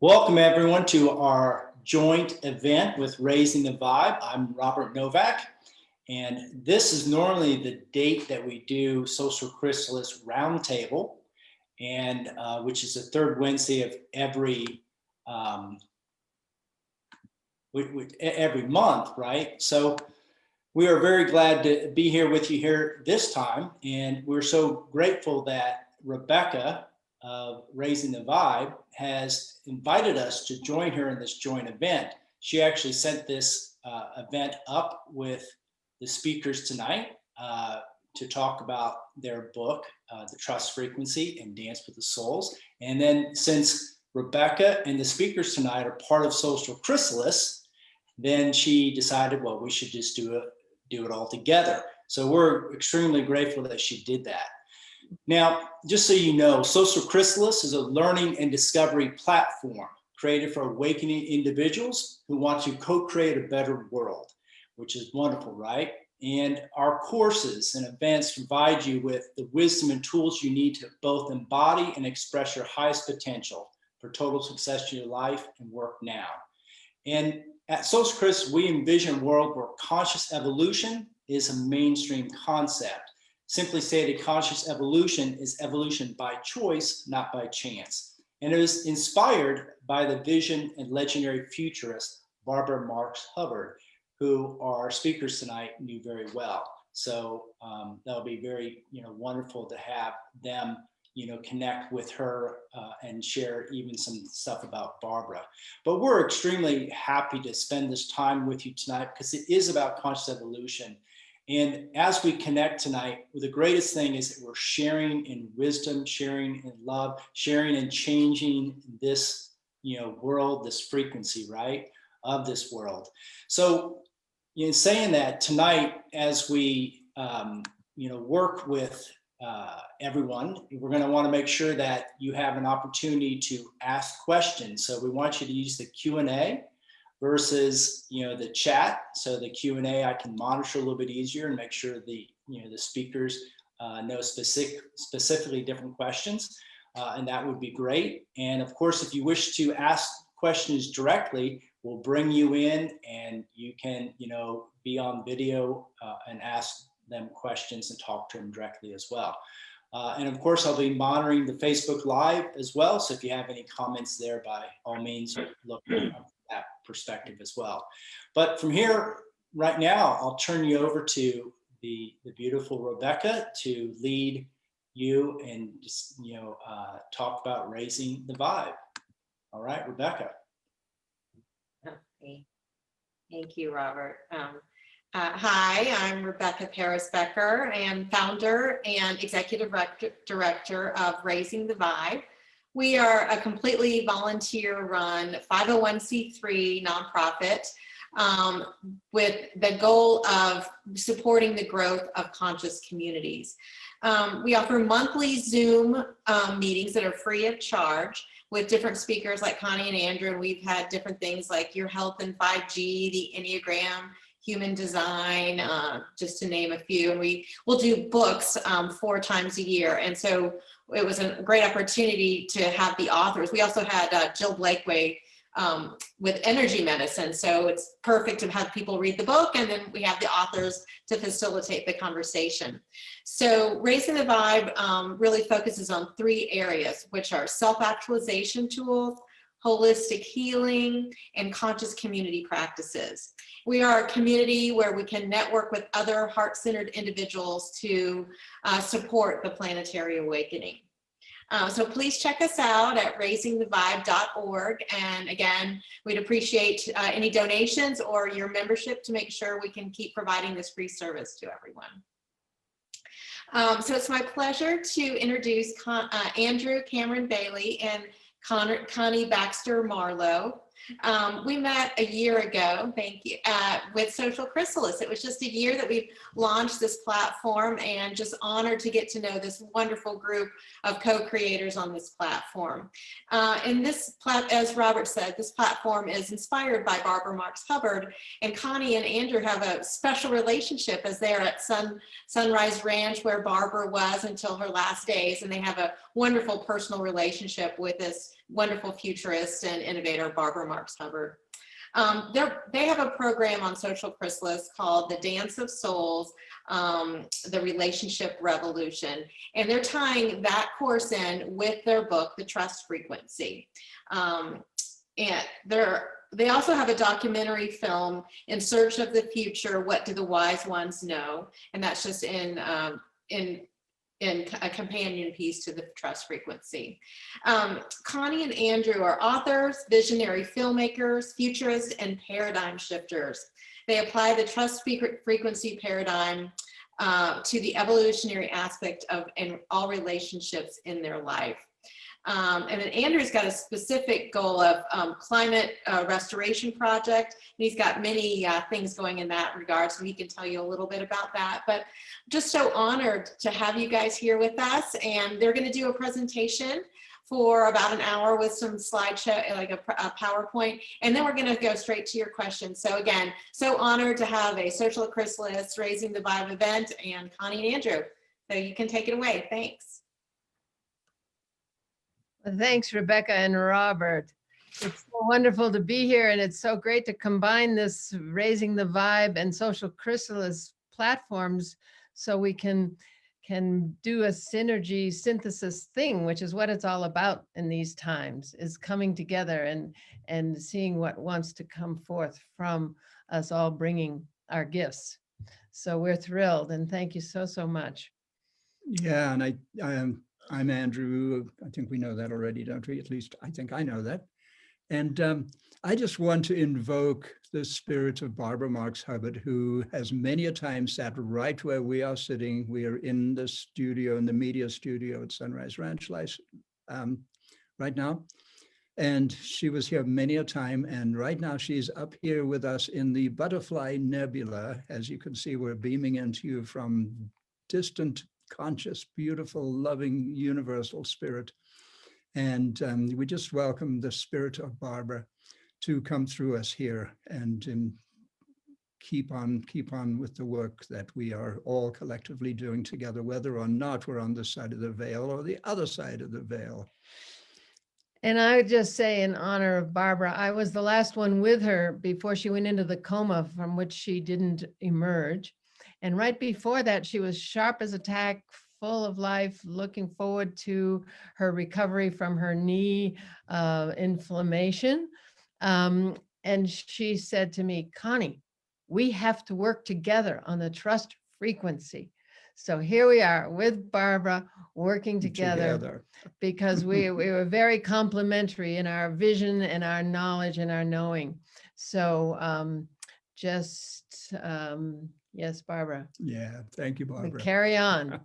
Welcome everyone to our joint event with Raising the Vibe. I'm Robert Novak, and this is normally the date that we do Social Chrysalis Roundtable, and which is the third Wednesday of every month, right? So we are very glad to be here with you here this time, and we're so grateful that Rebecca of Raising the Vibe has invited us to join her in this joint event. She actually set this event up with the speakers tonight to talk about their book, The Trust Frequency and Dance with the Souls. And then since Rebecca and the speakers tonight are part of Social Chrysalis, then she decided, well, we should just do it all together. So we're extremely grateful that she did that. Now, just so you know, Social Chrysalis is a learning and discovery platform created for awakening individuals who want to co-create a better world, which is wonderful, right? And our courses and events provide you with the wisdom and tools you need to both embody and express your highest potential for total success in your life and work now. And at Social Chrysalis, we envision a world where conscious evolution is a mainstream concept. Simply stated, conscious evolution is evolution by choice, not by chance. And it was inspired by the vision and legendary futurist Barbara Marx Hubbard, who our speakers tonight knew very well. So that'll be very wonderful to have them connect with her and share even some stuff about Barbara. But we're extremely happy to spend this time with you tonight because it is about conscious evolution. And as we connect tonight, the greatest thing is that we're sharing in wisdom, sharing in love, sharing and changing this world, this frequency, right, of this world. So in saying that, tonight, as we work with everyone, we're going to want to make sure that you have an opportunity to ask questions. So we want you to use the Q&A versus the chat. So the Q&A I can monitor a little bit easier and make sure the speakers know specifically different questions, and that would be great. And of course, if you wish to ask questions directly, we'll bring you in and you can be on video and ask them questions and talk to them directly as well. And of course, I'll be monitoring the Facebook Live as well. So if you have any comments there, by all means, look from that perspective as well. But from here, right now, I'll turn you over to the beautiful Rebecca to lead you and just talk about raising the vibe. All right, Rebecca. Okay. Thank you, Robert. Hi, I'm Rebecca Paris-Becker, and founder and executive director of Raising the Vibe. We are a completely volunteer-run 501c3 nonprofit with the goal of supporting the growth of conscious communities. We offer monthly Zoom meetings that are free of charge with different speakers like Connie and Andrew, and we've had different things like your health and 5G, the Enneagram, human design, just to name a few. And we will do books 4 times a year. And so it was a great opportunity to have the authors. We also had Jill Blakeway with energy medicine. So it's perfect to have people read the book, and then we have the authors to facilitate the conversation. So Raising the Vibe really focuses on 3 areas, which are self-actualization tools, holistic healing, and conscious community practices. We are a community where we can network with other heart-centered individuals to support the planetary awakening. So please check us out at raisingthevibe.org. And again, we'd appreciate any donations or your membership to make sure we can keep providing this free service to everyone. So it's my pleasure to introduce Andrew Cameron Bailey and Connie Baxter Marlow. We met a year ago, thank you, with Social Chrysalis. It was just a year that we launched this platform, and just honored to get to know this wonderful group of co-creators on this platform. And this, as Robert said, this platform is inspired by Barbara Marx Hubbard, and Connie and Andrew have a special relationship as they're at Sunrise Ranch, where Barbara was until her last days, and they have a wonderful personal relationship with this wonderful futurist and innovator, Barbara Marx Hubbard. They have a program on Social Chrysalis called The Dance of Souls, the Relationship Revolution. And they're tying that course in with their book, The Trust Frequency. And they also have a documentary film, In Search of the Future, What Do the Wise Ones Know? And that's just in a companion piece to the Trust Frequency. Connie and Andrew are authors, visionary filmmakers, futurists, and paradigm shifters. They apply the Trust Frequency paradigm to the evolutionary aspect of in all relationships in their life. And then Andrew's got a specific goal of climate restoration project. And he's got many things going in that regard, so he can tell you a little bit about that. But just so honored to have you guys here with us. And they're going to do a presentation for about an hour with some slideshow, like a PowerPoint, and then we're going to go straight to your questions. So again, so honored to have a Social Chrysalis Raising the Vibe event, and Connie and Andrew. So you can take it away. Thanks. Thanks, Rebecca and Robert. It's so wonderful to be here, and it's so great to combine this Raising the Vibe and Social Chrysalis platforms so we can do a synergy synthesis thing, which is what it's all about in these times, is coming together and seeing what wants to come forth from us all bringing our gifts. So we're thrilled, and thank you so, so much. Yeah, and I'm Andrew. I think we know that already, don't we? At least I think I know that. And I just want to invoke the spirit of Barbara Marx Hubbard, who has many a time sat right where we are sitting. We are in the studio, in the media studio at Sunrise Ranch right now. And she was here many a time. And right now she's up here with us in the Butterfly Nebula. As you can see, we're beaming into you from distant, conscious, beautiful, loving, universal spirit. And we just welcome the spirit of Barbara to come through us here and keep on with the work that we are all collectively doing together, whether or not we're on this side of the veil or the other side of the veil. And I would just say, in honor of Barbara, I was the last one with her before she went into the coma from which she didn't emerge. And right before that, she was sharp as a tack, full of life, looking forward to her recovery from her knee inflammation. And she said to me, Connie, we have to work together on the trust frequency. So here we are with Barbara working together. Because we were very complementary in our vision and our knowledge and our knowing. So yes, Barbara. Yeah, thank you, Barbara. Carry on.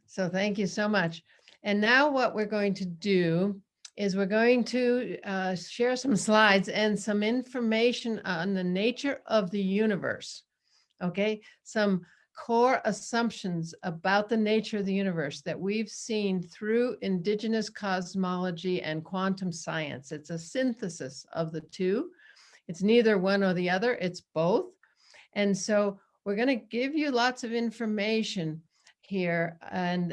So thank you so much. And now what we're going to do is we're going to share some slides and some information on the nature of the universe. Okay, some core assumptions about the nature of the universe that we've seen through indigenous cosmology and quantum science. It's a synthesis of the two. It's neither one or the other, it's both. And so we're going to give you lots of information here, and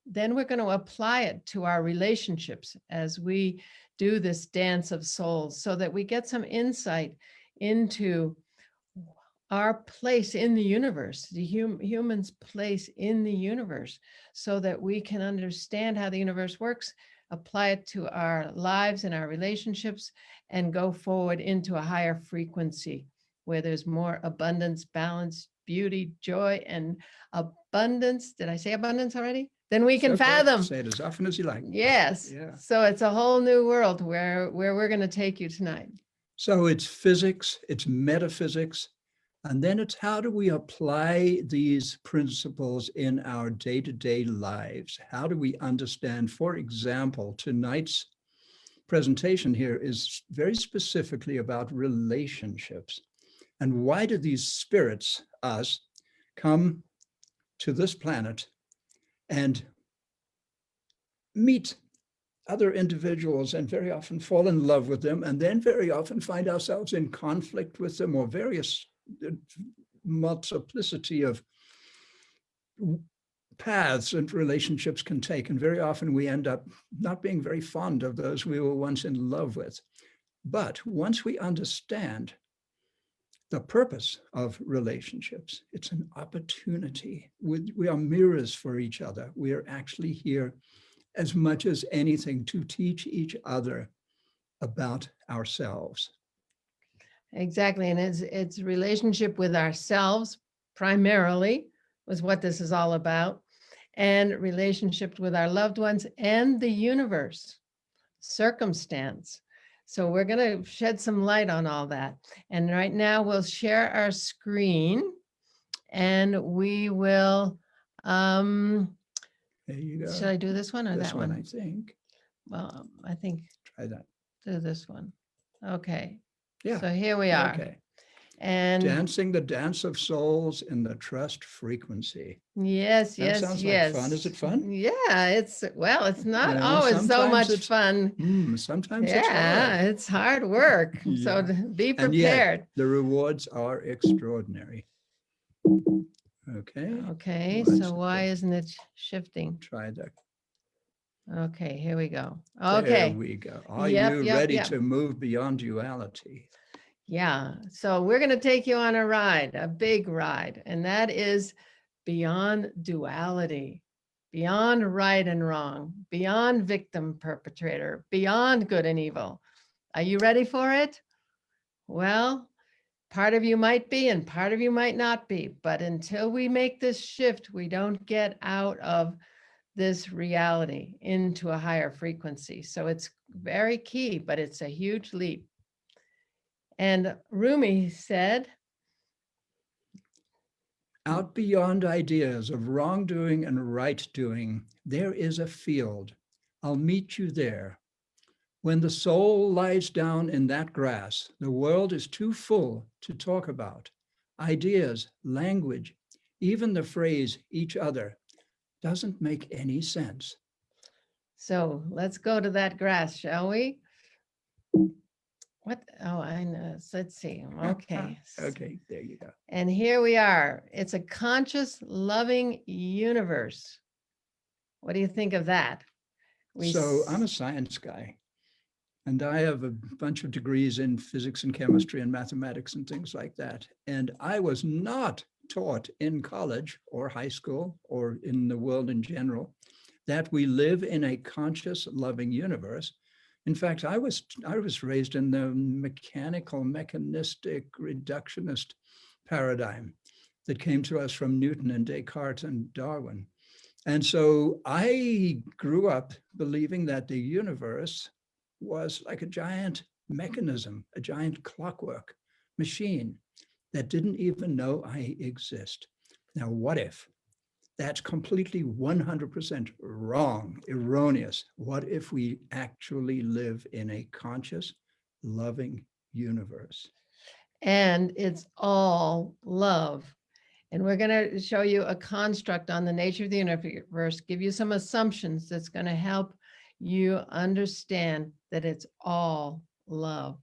then we're going to apply it to our relationships as we do this dance of souls, so that we get some insight into our place in the universe, the human's place in the universe, so that we can understand how the universe works, apply it to our lives and our relationships, and go forward into a higher frequency where there's more abundance, balance, beauty, joy, and abundance. Did I say abundance already? Then we can fathom. Say it as often as you like. Yes. Yeah. So it's a whole new world where we're going to take you tonight. So it's physics, it's metaphysics, and then it's how do we apply these principles in our day-to-day lives? How do we understand, for example, tonight's presentation here is very specifically about relationships. And why do these spirits, us, come to this planet and meet other individuals and very often fall in love with them, and then very often find ourselves in conflict with them, or various multiplicity of paths that relationships can take. And very often we end up not being very fond of those we were once in love with. But once we understand the purpose of relationships, it's an opportunity. We are mirrors for each other. We are actually here as much as anything to teach each other about ourselves. Exactly. And it's relationship with ourselves primarily was what this is all about, and relationships with our loved ones and the universe, circumstance. So we're going to shed some light on all that. And right now we'll share our screen and we will, There you go. should I do this one or This that one? I think. Well, I think Try that. do this one. Okay. Yeah. So here we are. Okay. And Dancing the dance of souls in the trust frequency. yes, That yes, sounds yes. like fun. Is it fun? Yeah, it's not know, always so sometimes much it's fun. Sometimes it's Yeah, hard. it's hard work. So Yeah. be And yet, prepared. the rewards are extraordinary. Okay. Okay, Why is so it why there? isn't it shifting? Try that. Okay, here we go. There Okay, we go. Are Yep, you yep, ready yep. to move beyond duality? yeah. So we're going to take you on a ride, a big ride, and that is beyond duality, beyond right and wrong, beyond victim perpetrator, beyond good and evil. Are you ready for it? Well, part of you might be and part of you might not be, but until we make this shift, we don't get out of this reality into a higher frequency. So it's very key, but it's a huge leap. And Rumi said, Out beyond ideas of wrongdoing and right doing, there is a field. I'll meet you there. When the soul lies down in that grass, the world is too full to talk about. Ideas, language, even the phrase each other doesn't make any sense. so let's go to that grass, shall we? What? Oh, I know. Let's see. Okay. Okay, there you go. And here we are. It's a conscious, loving universe. What do you think of that? So I'm a science guy, and I have a bunch of degrees in physics and chemistry and mathematics and things like that. And I was not taught in college or high school or in the world in general that we live in a conscious, loving universe. In fact, I was raised in the mechanical, mechanistic, reductionist paradigm that came to us from Newton and Descartes and Darwin. And so I grew up believing that the universe was like a giant mechanism, a giant clockwork machine that didn't even know I exist. Now, what if? That's completely 100% wrong, erroneous. What if we actually live in a conscious, loving universe? And it's all love. And we're going to show you a construct on the nature of the universe, give you some assumptions that's going to help you understand that it's all love.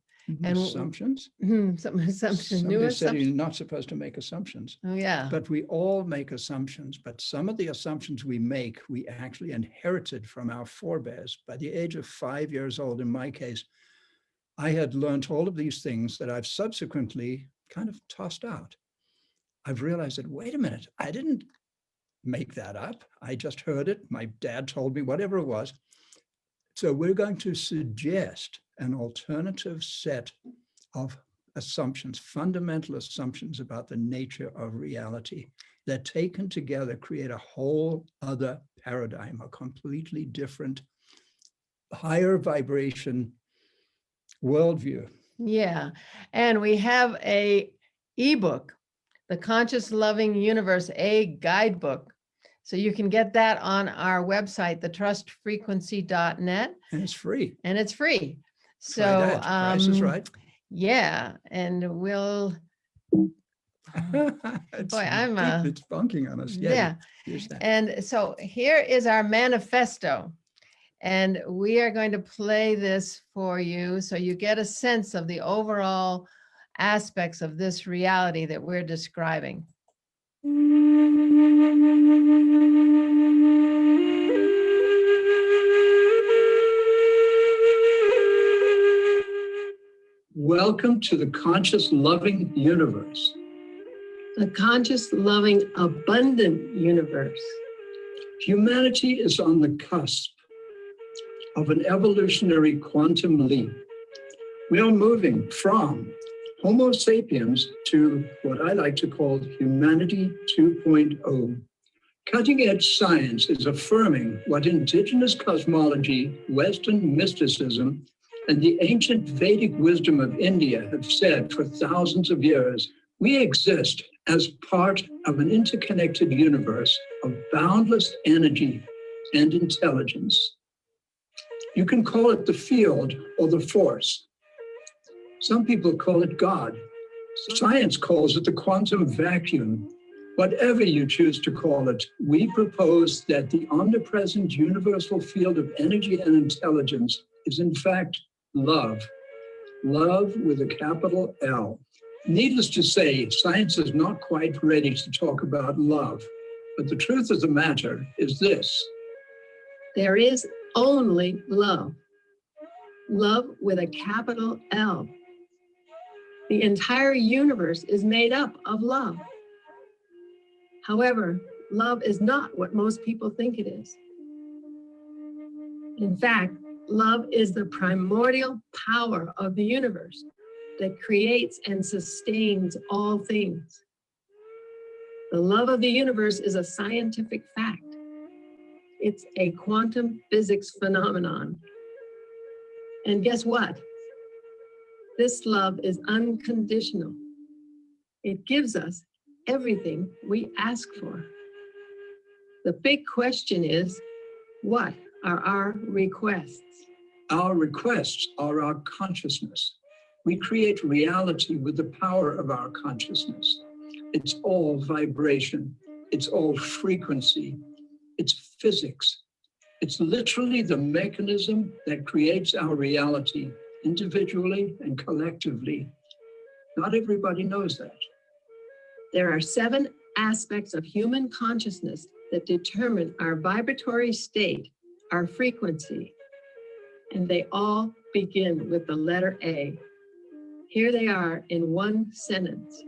And Assumptions? some assumptions, new Somebody said you're assumptions. not supposed to make assumptions. Oh, yeah. But we all make assumptions, but some of the assumptions we make, we actually inherited from our forebears. By the age of 5 years old, in my case, I had learned all of these things that I've subsequently kind of tossed out. I've realized that, wait a minute, I didn't make that up. I just heard it. My dad told me, whatever it was. So we're going to suggest an alternative set of assumptions, fundamental assumptions about the nature of reality that taken together create a whole other paradigm, a completely different, higher vibration worldview. Yeah. And we have a ebook, The Conscious Loving Universe, a guidebook. So you can get that on our website, thetrustfrequency.net. And it's free. And it's free. Try So that. Price is right. Yeah. And we'll It's boy, I'm it's bunking on us. yeah. Use that. And so here is our manifesto. And we are going to play this for you so you get a sense of the overall aspects of this reality that we're describing. Welcome to the conscious, loving universe. The conscious, loving, abundant universe. Humanity is on the cusp of an evolutionary quantum leap. We are moving from Homo sapiens to what I like to call humanity 2.0. Cutting-edge science is affirming what indigenous cosmology, Western mysticism, and the ancient Vedic wisdom of India have said for thousands of years. We exist as part of an interconnected universe of boundless energy and intelligence. You can call it the field or the force. Some people call it God. Science calls it the quantum vacuum. Whatever you choose to call it, we propose that the omnipresent universal field of energy and intelligence is in fact love. Love with a capital L. Needless to say, science is not quite ready to talk about love, but the truth of the matter is this. There is only love. Love with a capital L. The entire universe is made up of love. However, love is not what most people think it is. In fact, love is the primordial power of the universe that creates and sustains all things. The love of the universe is a scientific fact. It's a quantum physics phenomenon. And guess what? This love is unconditional. It gives us everything we ask for. The big question is, what are our requests? Our requests are our consciousness. We create reality with the power of our consciousness. It's all vibration. It's all frequency. It's physics. It's literally the mechanism that creates our reality individually and collectively. Not everybody knows that. There are 7 aspects of human consciousness that determine our vibratory state, our frequency, and they all begin with the letter A. Here they are in one sentence.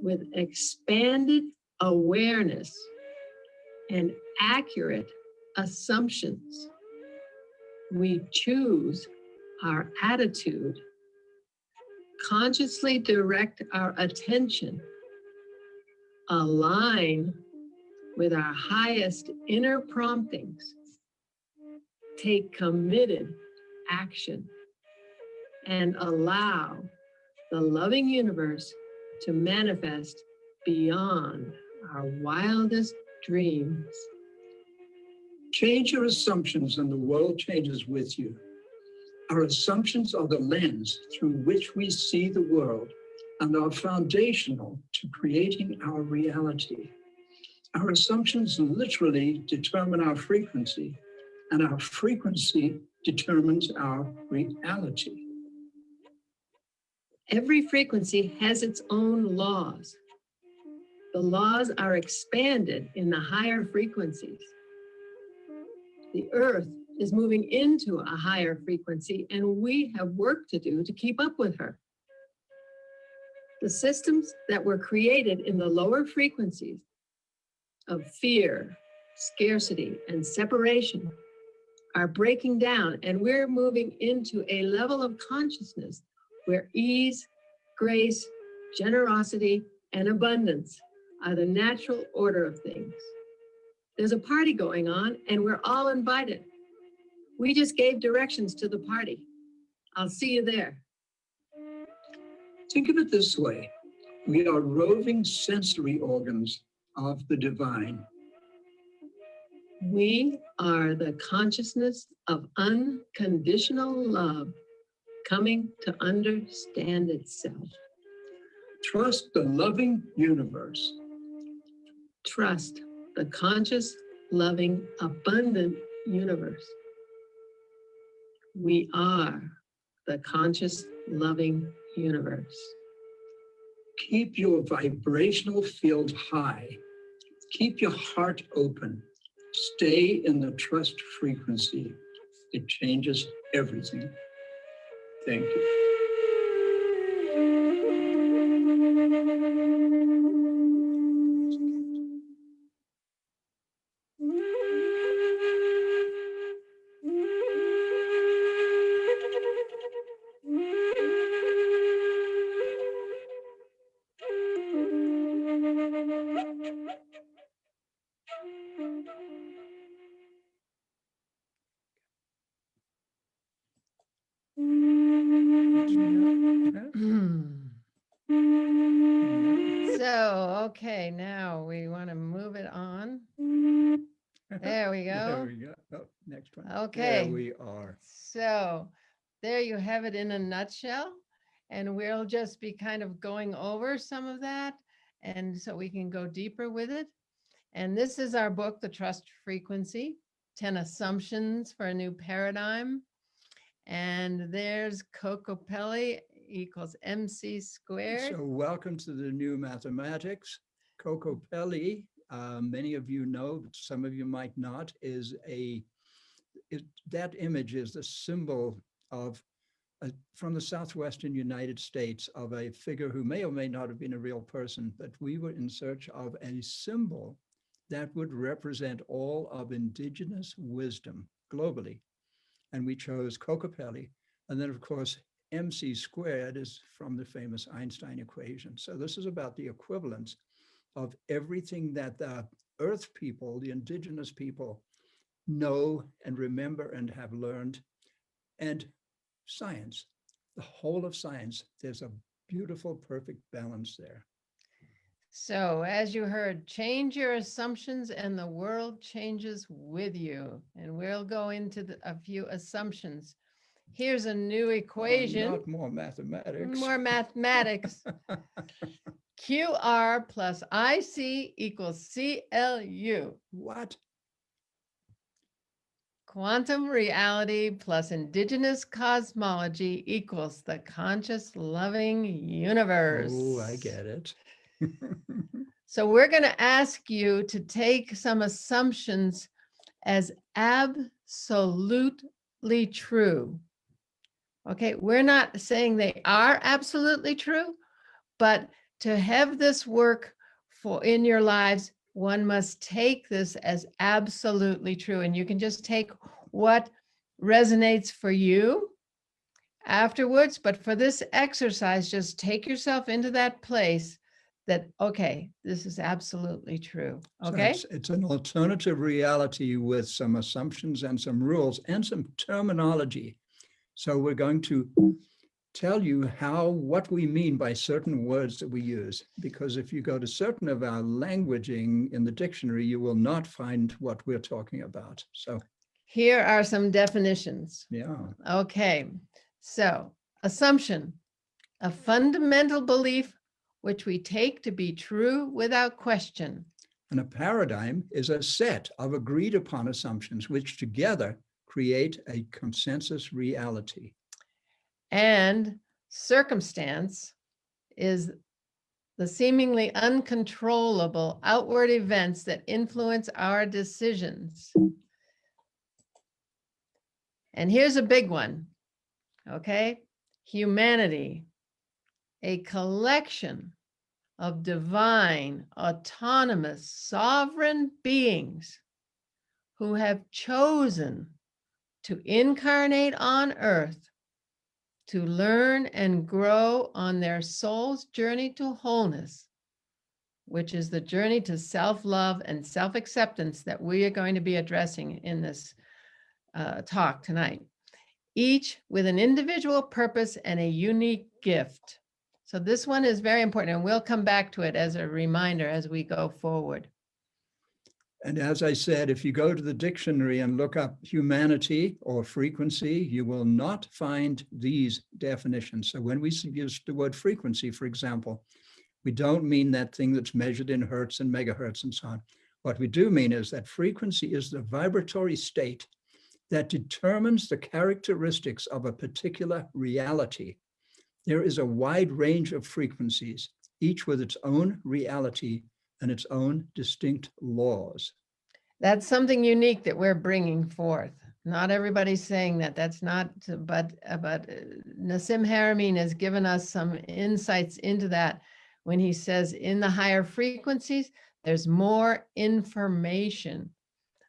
With expanded awareness and accurate assumptions, we choose our attitude, consciously direct our attention, align with our highest inner promptings, take committed action, and allow the loving universe to manifest beyond our wildest dreams. Change your assumptions and the world changes with you. Our assumptions are the lens through which we see the world and are foundational to creating our reality. Our assumptions literally determine our frequency, and our frequency determines our reality. Every frequency has its own laws. The laws are expanded in the higher frequencies. The earth is moving into a higher frequency, and we have work to do to keep up with her. The systems that were created in the lower frequencies of fear, scarcity, and separation are breaking down, and we're moving into a level of consciousness where ease, grace, generosity, and abundance are the natural order of things. There's a party going on, and we're all invited. We just gave directions to the party. I'll see you there. Think of it this way. We are roving sensory organs of the divine. We are the consciousness of unconditional love coming to understand itself. Trust the loving universe. Trust the conscious, loving, abundant universe. We are the conscious, loving universe. Keep your vibrational field high. Keep your heart open. Stay in the trust frequency. It changes everything. Thank you. So, okay, now we want to move it on. There we There go. we go. Oh, next one. Okay. There we are. So there you have it in a nutshell. And we'll just be kind of going over some of that. And so we can go deeper with it. And this is our book, The Trust Frequency, 10 Assumptions for a New Paradigm. And there's Kokopelli equals MC squared. So welcome to the new mathematics. Kokopelli, many of you know, but some of you might not, is that image is the symbol of from the southwestern United States of a figure who may or may not have been a real person, but we were in search of a symbol that would represent all of indigenous wisdom globally. And we chose Kokopelli. And then, of course, MC squared is from the famous Einstein equation. So this is about the equivalence of everything that the Earth people, the indigenous people, know and remember and have learned. And science, the whole of science, there's a beautiful, perfect balance there. So as you heard, change your assumptions and the world changes with you. And we'll go into a few assumptions. Here's a new equation. Not more mathematics. More mathematics. QR plus IC equals CLU. What? Quantum reality plus indigenous cosmology equals the conscious loving universe. Oh, I get it. So we're going to ask you to take some assumptions as absolutely true. Okay, we're not saying they are absolutely true, but to have this work for in your lives, one must take this as absolutely true. And you can just take what resonates for you afterwards. But for this exercise, just take yourself into that place that, okay, this is absolutely true. Okay. So it's an alternative reality with some assumptions and some rules and some terminology. So we're going to tell you what we mean by certain words that we use, because if you go to certain of our languaging in the dictionary, you will not find what we're talking about. So here are some definitions. yeah. Okay. So assumption, a fundamental belief which we take to be true without question. And a paradigm is a set of agreed upon assumptions which together create a consensus reality. And circumstance is the seemingly uncontrollable outward events that influence our decisions. And here's a big one, okay? Humanity, a collection of divine, autonomous, sovereign beings who have chosen to incarnate on earth to learn and grow on their soul's journey to wholeness, which is the journey to self-love and self-acceptance that we are going to be addressing in this talk tonight, each with an individual purpose and a unique gift. So this one is very important, and we'll come back to it as a reminder as we go forward. And as I said, if you go to the dictionary and look up humanity or frequency, you will not find these definitions. So when we use the word frequency, for example, we don't mean that thing that's measured in hertz and megahertz and so on. What we do mean is that frequency is the vibratory state that determines the characteristics of a particular reality. There is a wide range of frequencies, each with its own reality and its own distinct laws. That's something unique that we're bringing forth. Not everybody's saying that. That's not, but Nassim Haramein has given us some insights into that when he says in the higher frequencies, there's more information.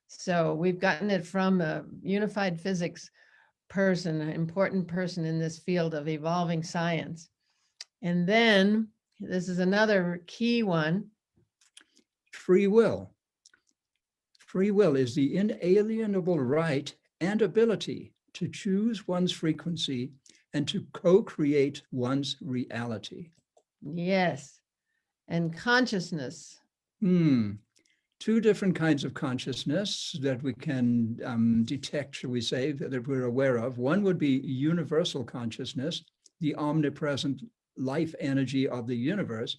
So we've gotten it from a unified physics person, an important person in this field of evolving science. And then this is another key one. Free will. Free will is the inalienable right and ability to choose one's frequency and to co-create one's reality. Yes. And consciousness. Two different kinds of consciousness that we can detect, shall we say, that we're aware of. One would be universal consciousness, the omnipresent life energy of the universe.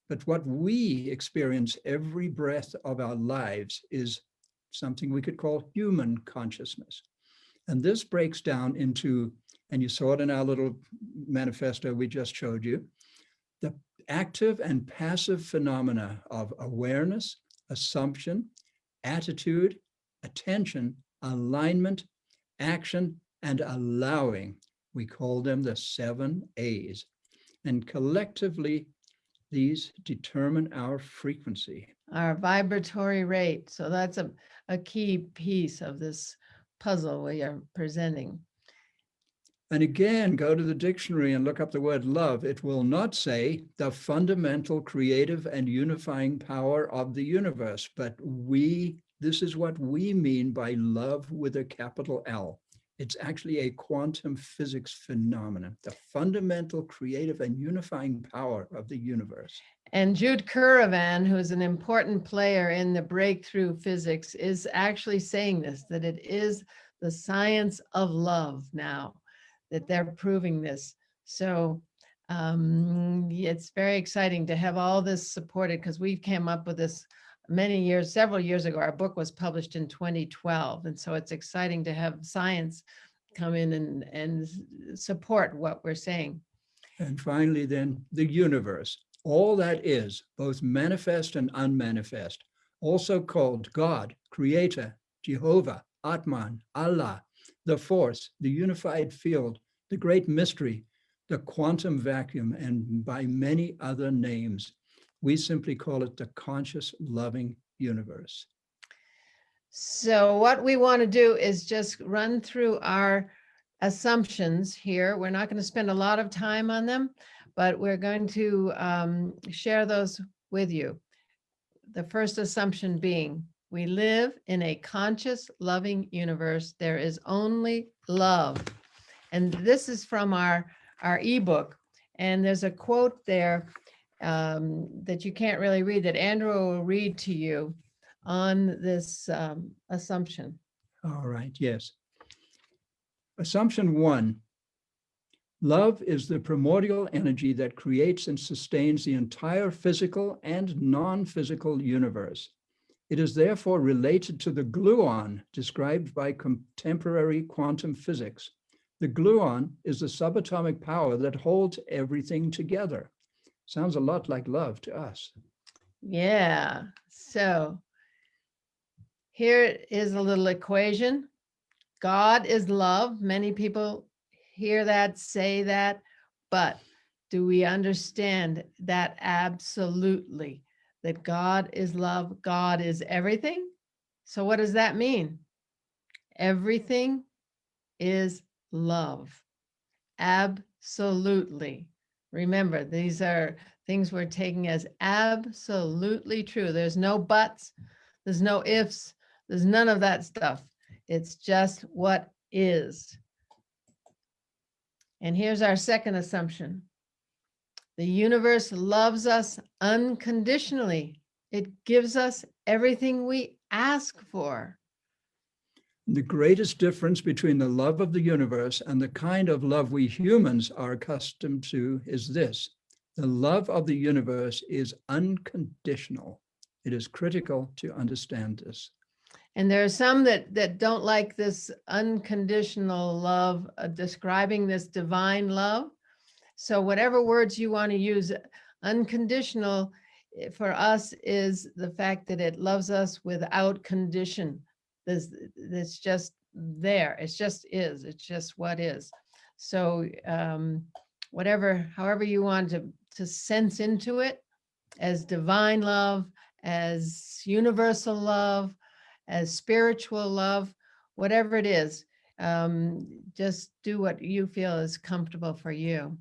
But what we experience every breath of our lives is something we could call human consciousness. And this breaks down into, and you saw it in our little manifesto we just showed you, the active and passive phenomena of awareness, assumption, attitude, attention, alignment, action, and allowing. We call them the 7 A's. And collectively, these determine our frequency. Our vibratory rate. So that's a key piece of this puzzle we are presenting. And again, go to the dictionary and look up the word love. It will not say the fundamental creative and unifying power of the universe, but this is what we mean by love with a capital L. It's actually a quantum physics phenomenon, the fundamental creative and unifying power of the universe. And Jude Currivan, who is an important player in the breakthrough physics, is actually saying this, that it is the science of love now, that they're proving this. So it's very exciting to have all this supported, because we came up with this several years ago. Our book was published in 2012. And so it's exciting to have science come in and support what we're saying. And finally, then, the universe. All that is, both manifest and unmanifest, also called God, Creator, Jehovah, Atman, Allah, the Force, the unified field, the great mystery, the quantum vacuum, and by many other names. We simply call it the conscious, loving universe. So what we want to do is just run through our assumptions here. We're not going to spend a lot of time on them, but we're going to share those with you. The first assumption being, we live in a conscious, loving universe. There is only love. And this is from our ebook. And there's a quote there that you can't really read, that Andrew will read to you on this assumption. All right, yes. Assumption 1, love is the primordial energy that creates and sustains the entire physical and non-physical universe. It is therefore related to the gluon described by contemporary quantum physics. The gluon is the subatomic power that holds everything together. Sounds a lot like love to us. Yeah, so here is a little equation. God is love. Many people hear that, say that, but do we understand that absolutely? That God is love, God is everything? So what does that mean? Everything is love. Absolutely. Remember, these are things we're taking as absolutely true. There's no buts, there's no ifs, there's none of that stuff. It's just what is. And here's our second assumption. The universe loves us unconditionally. It gives us everything we ask for. The greatest difference between the love of the universe and the kind of love we humans are accustomed to is this. The love of the universe is unconditional. It is critical to understand this. And there are some that don't like this unconditional love, describing this divine love. So whatever words you want to use, unconditional for us is the fact that it loves us without condition. This just there. It just is. It's just what is. So however you want to sense into it, as divine love, as universal love, as spiritual love, whatever it is, just do what you feel is comfortable for you.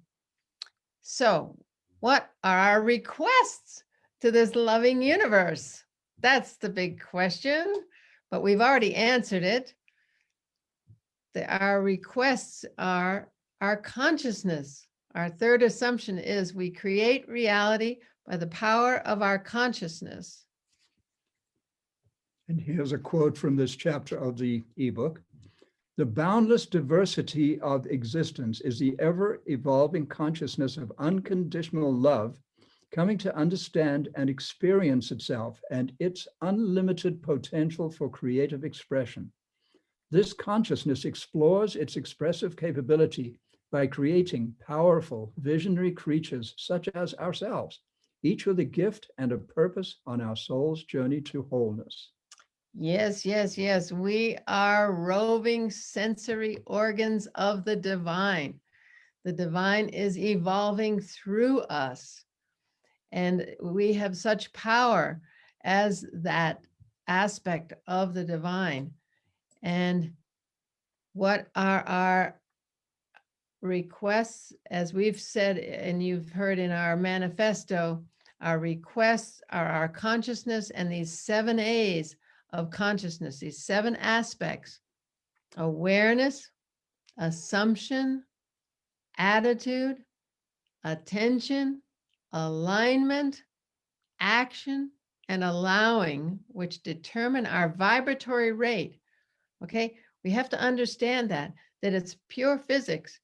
So, what are our requests to this loving universe? That's the big question, but we've already answered it. Our requests are our consciousness. Our third assumption is we create reality by the power of our consciousness. And here's a quote from this chapter of the ebook. The boundless diversity of existence is the ever-evolving consciousness of unconditional love coming to understand and experience itself and its unlimited potential for creative expression. This consciousness explores its expressive capability by creating powerful, visionary creatures such as ourselves, each with a gift and a purpose on our soul's journey to wholeness. Yes, yes, yes. We are roving sensory organs of the divine. The divine is evolving through us. And we have such power as that aspect of the divine. And what are our requests? As we've said, and you've heard in our manifesto, our requests are our consciousness and these 7 A's of consciousness, these 7 aspects: awareness, assumption, attitude, attention, alignment, action, and allowing, which determine our vibratory rate. Okay, we have to understand that it's pure physics.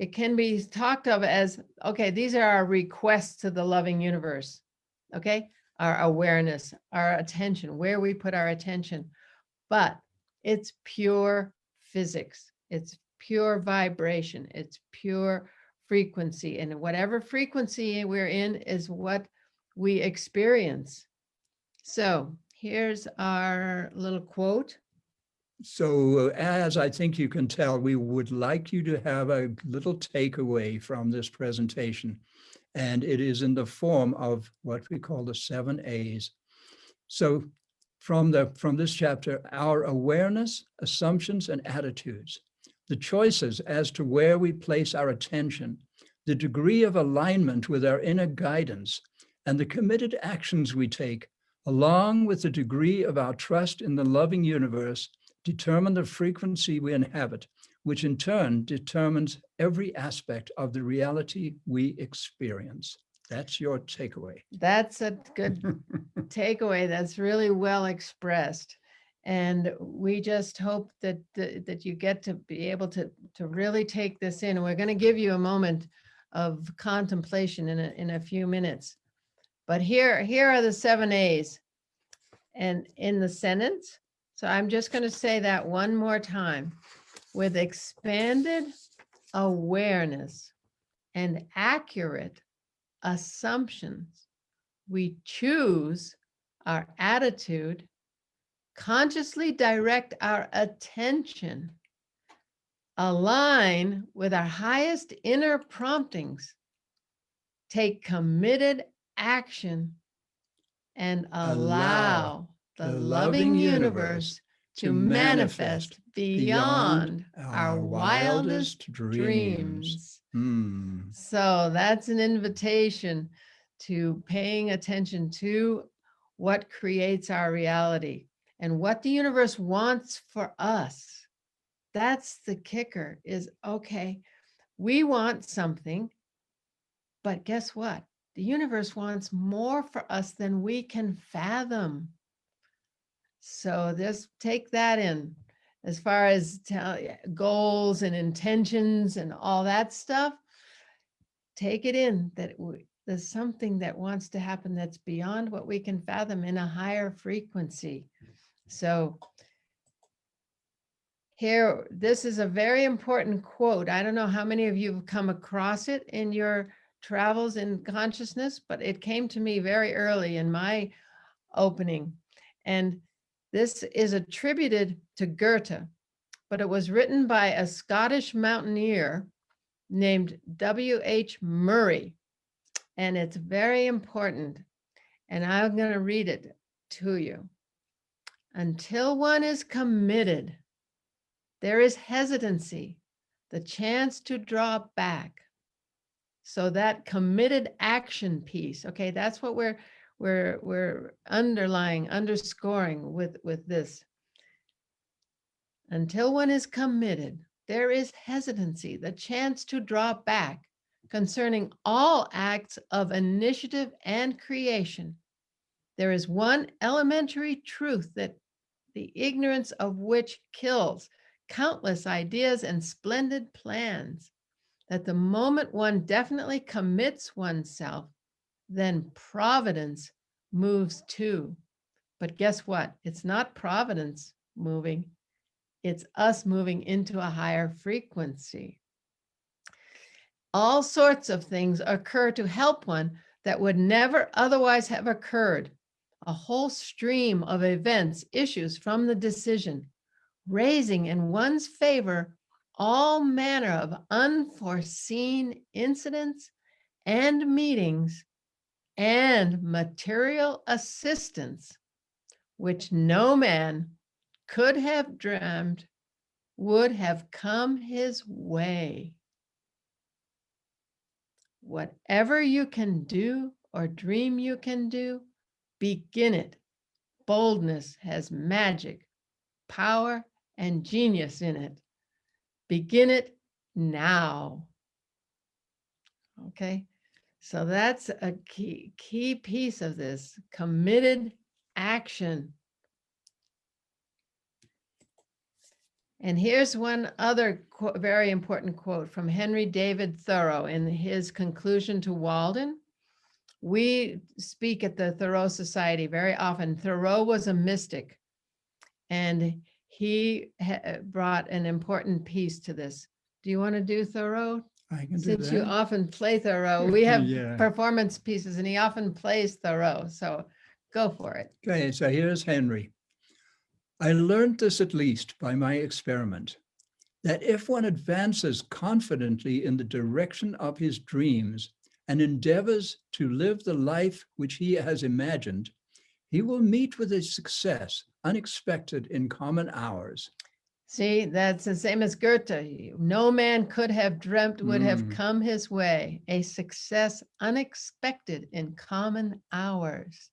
It can be talked of as, okay, these are our requests to the loving universe. Okay, our awareness, our attention, where we put our attention. But it's pure physics. It's pure vibration. It's pure frequency. And whatever frequency we're in is what we experience. So here's our little quote. So as I think you can tell, we would like you to have a little takeaway from this presentation. And it is in the form of what we call the 7 A's. So from this chapter, our awareness, assumptions, and attitudes, the choices as to where we place our attention, the degree of alignment with our inner guidance, and the committed actions we take, along with the degree of our trust in the loving universe, determine the frequency we inhabit, which in turn determines every aspect of the reality we experience. That's your takeaway. That's a good takeaway. That's really well expressed. And we just hope that that you get to be able to really take this in. And we're going to give you a moment of contemplation in a few minutes. But here are the 7 A's. And in the sentence, so I'm just going to say that one more time. With expanded awareness and accurate assumptions, we choose our attitude, consciously direct our attention, align with our highest inner promptings, take committed action, and allow the loving universe to manifest beyond our wildest dreams. So that's an invitation to paying attention to what creates our reality and what the universe wants for us. That's the kicker is, okay, we want something, but guess what? The universe wants more for us than we can fathom. So just take that in as far as goals and intentions and all that stuff. Take it in that there's something that wants to happen that's beyond what we can fathom in a higher frequency. So here, this is a very important quote. I don't know how many of you have come across it in your travels in consciousness, but it came to me very early in my opening. And this is attributed to Goethe, but it was written by a Scottish mountaineer named W.H. Murray, and it's very important. And I'm going to read it to you. Until one is committed, there is hesitancy, the chance to draw back. So that committed action piece, okay, that's what we're underlying, underscoring with this. Until one is committed, there is hesitancy, the chance to draw back concerning all acts of initiative and creation. There is one elementary truth that the ignorance of which kills countless ideas and splendid plans, that the moment one definitely commits oneself, then providence moves too. But guess what? It's not providence moving. It's us moving into a higher frequency. All sorts of things occur to help one that would never otherwise have occurred. A whole stream of events issues from the decision, raising in one's favor all manner of unforeseen incidents and meetings and material assistance, which no man could have dreamed would have come his way. Whatever you can do or dream you can do, begin it. Boldness has magic, power, and genius in it. Begin it now. Okay, so that's a key piece of this, committed action. And here's one other very important quote from Henry David Thoreau in his conclusion to Walden. We speak at the Thoreau Society very often. Thoreau was a mystic, and he brought an important piece to this. Do you want to do Thoreau? I can do Since that. you often play Thoreau, we have Yeah. performance pieces, and he often plays Thoreau. So go for it. Okay, so here's Henry. I learned this at least by my experiment, that if one advances confidently in the direction of his dreams and endeavors to live the life which he has imagined, he will meet with a success unexpected in common hours. See, that's the same as Goethe. No man could have dreamt would have come his way. A success unexpected in common hours.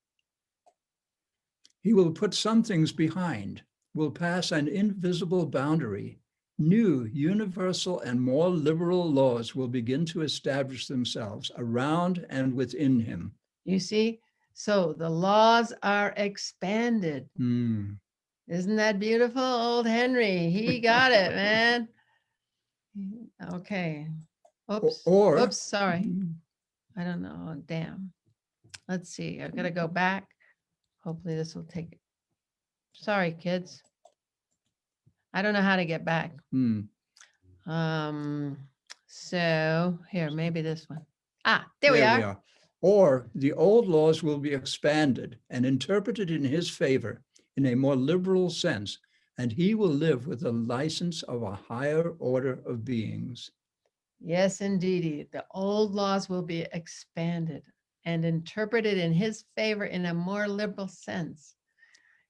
He will put some things behind, will pass an invisible boundary. New, universal, and more liberal laws will begin to establish themselves around and within him. You see, so the laws are expanded. Isn't that beautiful? Old Henry, he got it, man. Okay. Oops. Oops, sorry. I don't know. Damn. Let's see. I've got to go back. Hopefully this will take it. Sorry, kids. I don't know how to get back. So here, maybe this one. There we are. Or the old laws will be expanded and interpreted in his favor in a more liberal sense, and he will live with the license of a higher order of beings. Yes, indeed. The old laws will be expanded and interpreted in his favor in a more liberal sense.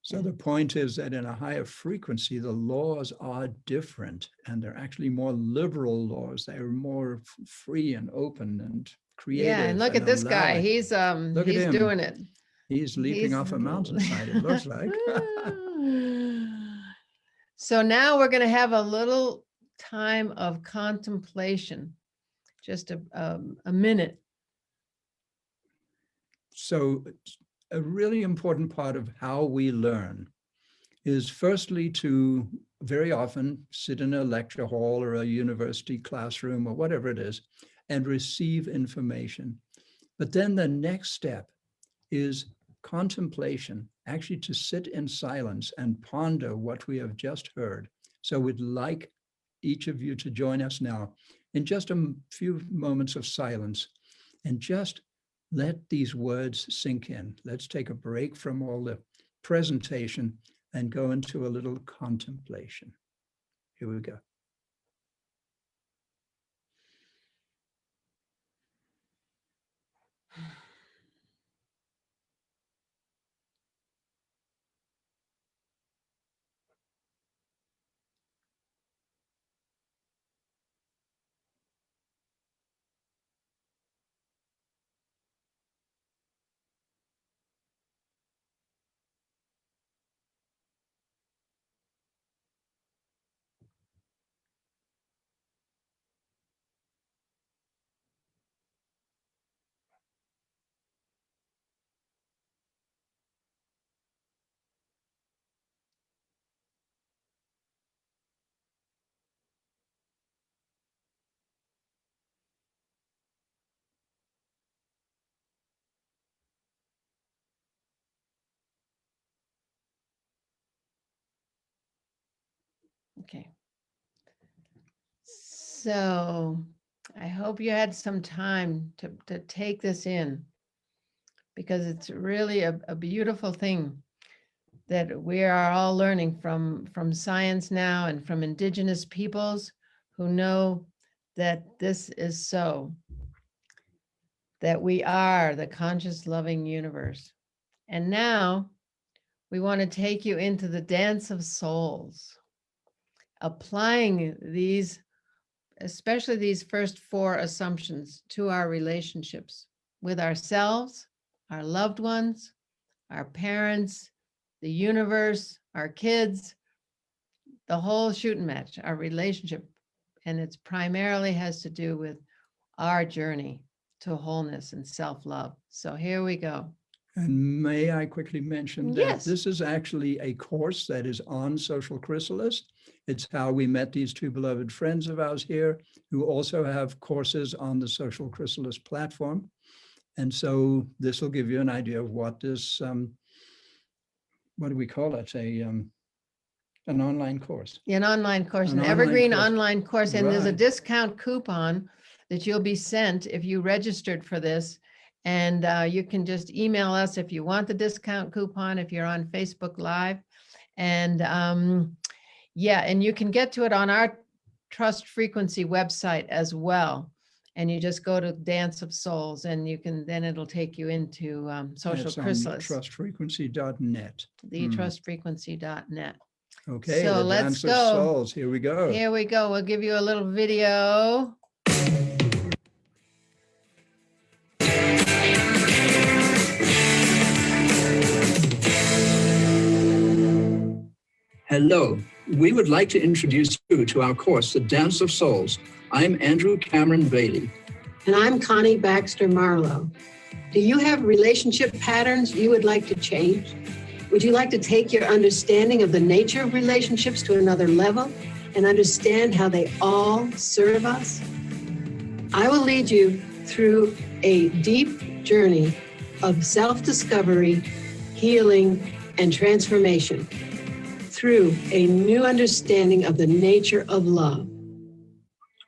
So the point is that in a higher frequency, the laws are different, and they're actually more liberal laws. They're more free and open and creative. Yeah, and look at this guy. allowing. He's Look at him. doing it. He's leaping off a mountainside, it looks like. So now we're going to have a little time of contemplation, just a minute. So a really important part of how we learn is firstly to very often sit in a lecture hall or a university classroom or whatever it is and receive information. But then the next step is contemplation, actually to sit in silence and ponder what we have just heard. So we'd like each of you to join us now in just a few moments of silence and just let these words sink in. Let's take a break from all the presentation and go into a little contemplation. Here we go. Okay. So I hope you had some time to take this in, because it's really a beautiful thing that we are all learning from science now and from indigenous peoples who know that this is so, that we are the conscious loving universe. And now we want to take you into the dance of souls, applying these, especially these first 4 assumptions, to our relationships with ourselves, our loved ones, our parents, the universe, our kids, the whole shooting match, our relationship. And it's primarily has to do with our journey to wholeness and self-love. So here we go. And may I quickly mention that Yes. this is actually a course that is on Social Chrysalis. It's how we met these 2 beloved friends of ours here, who also have courses on the Social Chrysalis platform. And so this will give you an idea of what this, what do we call it? An online course. An online course, An an online evergreen course. online course. And there's a Right. discount coupon that you'll be sent if you registered for this. And you can just email us if you want the discount coupon, if you're on Facebook Live. And yeah, and you can get to it on our Trust Frequency website as well. And you just go to Dance of Souls, and you can, then it'll take you into Social It's on Chrysalis, trustfrequency.net. thetrustfrequency.net. Okay, So the let's Dance of go. Souls. Here we go. Here we go. We'll give you a little video. Hello, we would like to introduce you to our course, The Dance of Souls. I'm Andrew Cameron Bailey. And I'm Connie Baxter Marlow. Do you have relationship patterns you would like to change? Would you like to take your understanding of the nature of relationships to another level and understand how they all serve us? I will lead you through a deep journey of self-discovery, healing, and transformation through a new understanding of the nature of love.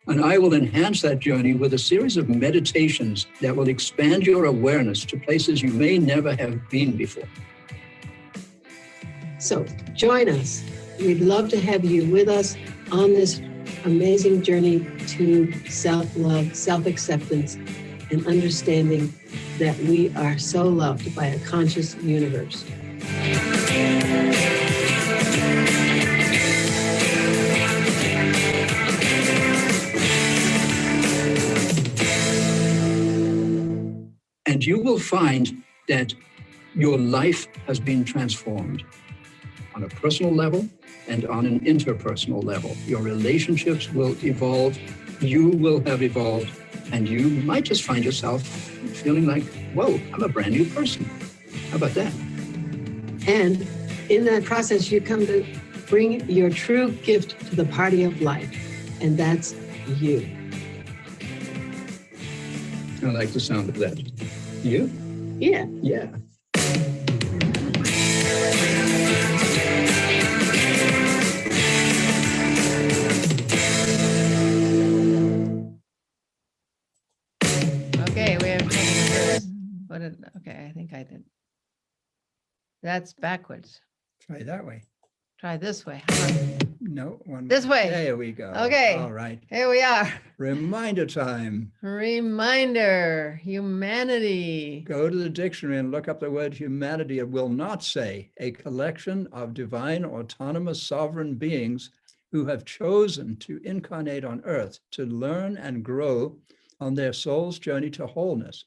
And I will enhance that journey with a series of meditations that will expand your awareness to places you may never have been before. So join us. We'd love to have you with us on this amazing journey to self-love, self-acceptance, and understanding that we are so loved by a conscious universe. And you will find that your life has been transformed on a personal level and on an interpersonal level. Your relationships will evolve, you will have evolved, and you might just find yourself feeling like, whoa, I'm a brand new person. How about that? And in that process, you come to bring your true gift to the party of life, and that's you. I like the sound of that. You? Yeah. Yeah. Okay, we have this. Okay, I think I did. That's backwards. Try that way. Try this way. How about No, one. This way. There we go. Okay. All right. Here we are. Reminder time. Reminder, humanity. Go to the dictionary and look up the word humanity. It will not say a collection of divine, autonomous, sovereign beings who have chosen to incarnate on earth to learn and grow on their soul's journey to wholeness,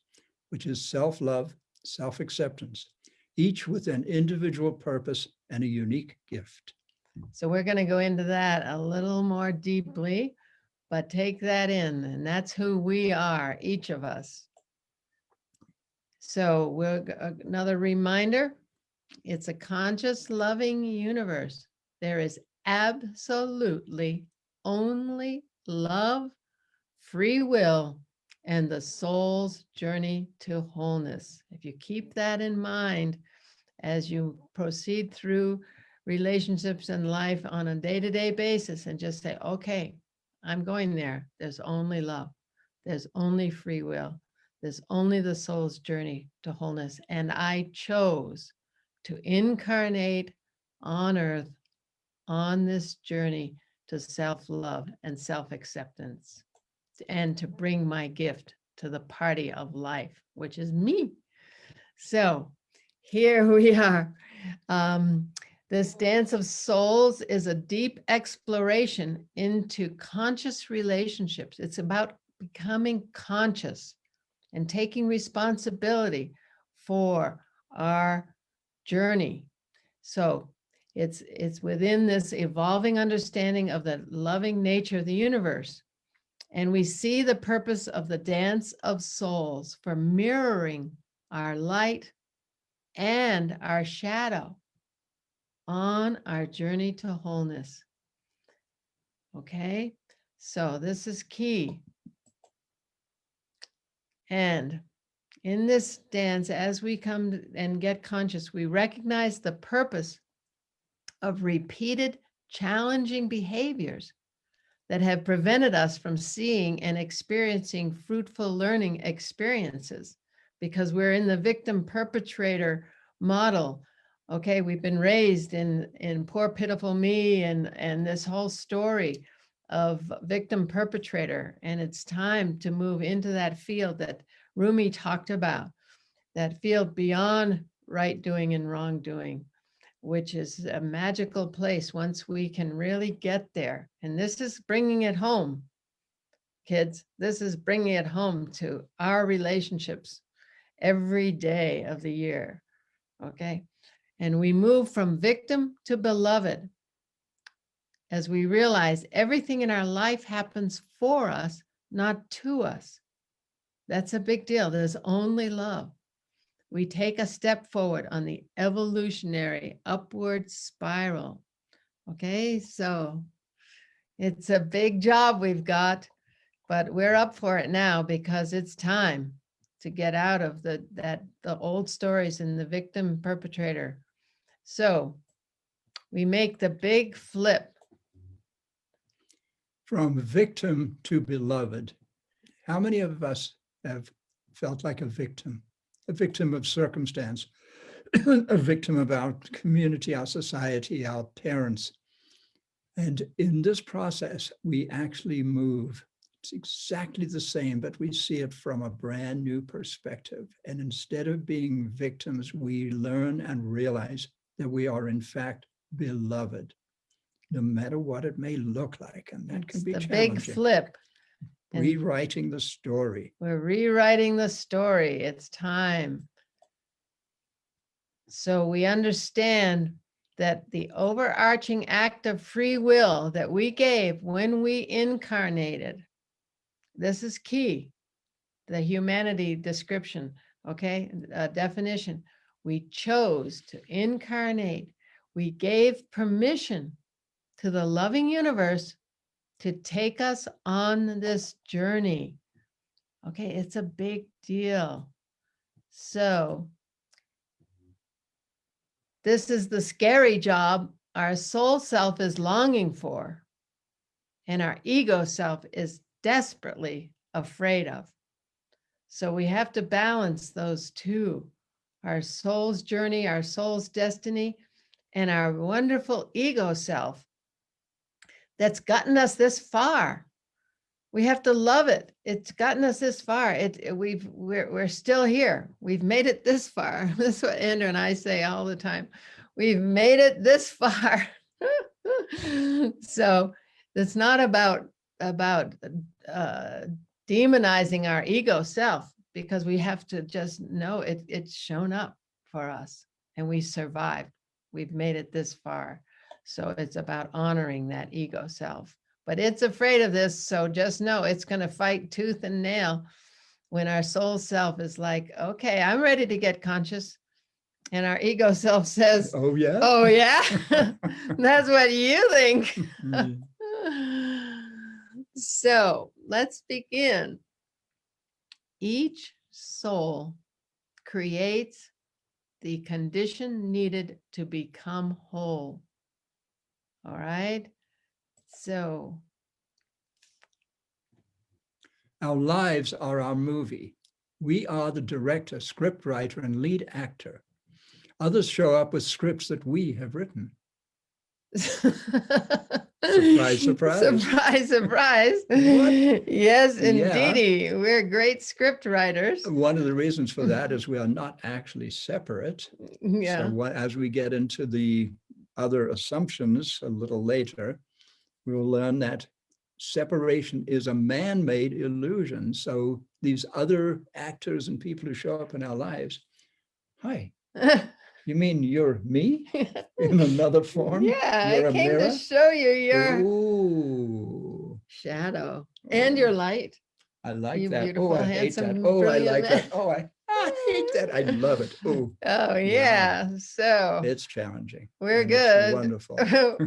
which is self-love, self-acceptance, each with an individual purpose and a unique gift. So we're going to go into that a little more deeply, but take that in, and that's who we are, each of us. So another reminder, it's a conscious, loving universe. There is absolutely only love, free will, and the soul's journey to wholeness. If you keep that in mind as you proceed through relationships and life on a day-to-day basis, and just say, okay, I'm going there. There's only love. There's only free will. There's only the soul's journey to wholeness. And I chose to incarnate on earth on this journey to self-love and self-acceptance, and to bring my gift to the party of life, which is me. So here we are. This dance of souls is a deep exploration into conscious relationships. It's about becoming conscious and taking responsibility for our journey. So it's within this evolving understanding of the loving nature of the universe. And we see the purpose of the dance of souls for mirroring our light and our shadow on our journey to wholeness. Okay, so this is key. And in this dance, as we come and get conscious, we recognize the purpose of repeated challenging behaviors that have prevented us from seeing and experiencing fruitful learning experiences, because we're in the victim perpetrator model. Okay, we've been raised in poor pitiful me and this whole story of victim perpetrator, and it's time to move into that field that Rumi talked about, that field beyond right doing and wrong doing, which is a magical place once we can really get there. And this is bringing it home, kids. This is bringing it home to our relationships every day of the year. Okay. And we move from victim to beloved as we realize everything in our life happens for us, not to us. That's a big deal. There's only love. We take a step forward on the evolutionary upward spiral. Okay, so it's a big job we've got, but we're up for it now because it's time to get out of the old stories and the victim perpetrator. So we make the big flip. From victim to beloved. How many of us have felt like a victim of circumstance, a victim of our community, our society, our parents? And in this process, we actually move. It's exactly the same, but we see it from a brand new perspective. And instead of being victims, we learn and realize that we are in fact beloved, no matter what it may look like. And that can be the challenging. Big flip. And Rewriting the story. we're rewriting the story. It's time. So we understand that the overarching act of free will that we gave when we incarnated, this is key, the humanity description, okay, definition. We chose to incarnate. We gave permission to the loving universe to take us on this journey. Okay, it's a big deal. So this is the scary job our soul self is longing for, and our ego self is desperately afraid of. So we have to balance those two, our soul's journey, our soul's destiny, and our wonderful ego self that's gotten us this far. We have to love it. It's gotten us this far. We're still here. We've made it this far. That's what Andrew and I say all the time. We've made it this far. So it's not about demonizing our ego self, because we have to just know it's shown up for us and we survived. We've made it this far. So it's about honoring that ego self. But it's afraid of this, so just know it's going to fight tooth and nail when our soul self is like, okay, I'm ready to get conscious. And our ego self says, Oh, yeah? oh, yeah, that's what you think. Mm. So let's begin. Each soul creates the condition needed to become whole. All right. So Our lives are our movie. We are the director, script writer, and lead actor. Others show up with scripts that we have written. Surprise, surprise. Surprise, surprise. What? Yes, Yeah. indeedy. We're great script writers. One of the reasons for that is we are not actually separate. Yeah. So as we get into the other assumptions a little later, we will learn that separation is a man-made illusion. So these other actors and people who show up in our lives, hi, you mean you're me in another form? Yeah, You're I a came mirror? to show you your Ooh, shadow and your light. I like You that. beautiful, Oh, I hate that. handsome, Oh, I brilliant like man. that. Oh, I hate that. I love it. Oh, Oh, yeah. So it's challenging. we're and it's good. wonderful.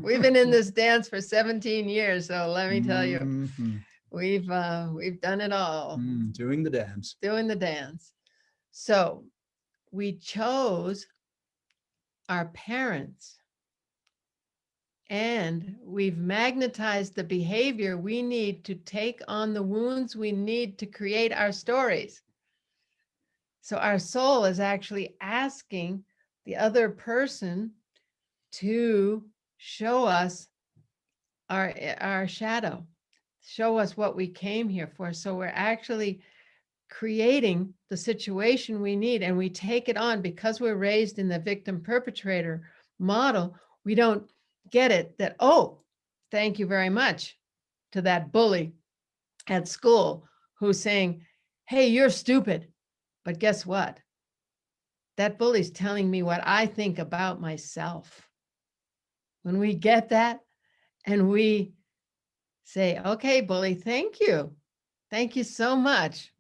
We've been in this dance for 17 years. So let me tell you, Mhm. we've done it all, Doing the dance. doing the dance. So we chose our parents, and we've magnetized the behavior we need to take on the wounds we need to create our stories. So our soul is actually asking the other person to show us our shadow, show us what we came here for. So we're actually creating the situation we need, and we take it on because we're raised in the victim perpetrator model. We don't get it that, oh, thank you very much to that bully at school who's saying, hey, you're stupid. But guess what? That bully's telling me what I think about myself. When we get that and we say, okay, bully, thank you. Thank you so much.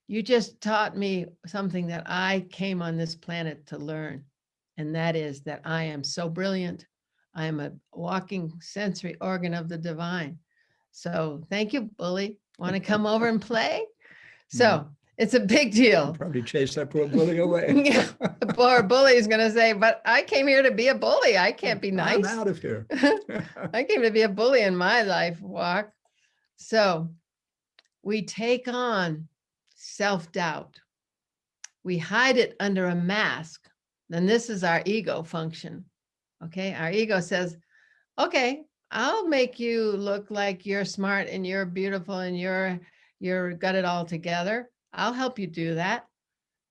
You just taught me something that I came on this planet to learn. And that is that I am so brilliant. I am a walking sensory organ of the divine. So thank you, bully. Want to come over and play? So it's a big deal. Probably chase that poor bully away. Yeah, the poor bully is going to say, but I came here to be a bully. I can't be nice. I'm out of here. I came to be a bully in my life walk. So we take on self-doubt. We hide it under a mask. Then this is our ego function. Okay. Our ego says, okay, I'll make you look like you're smart and you're beautiful and you're got it all together. I'll help you do that,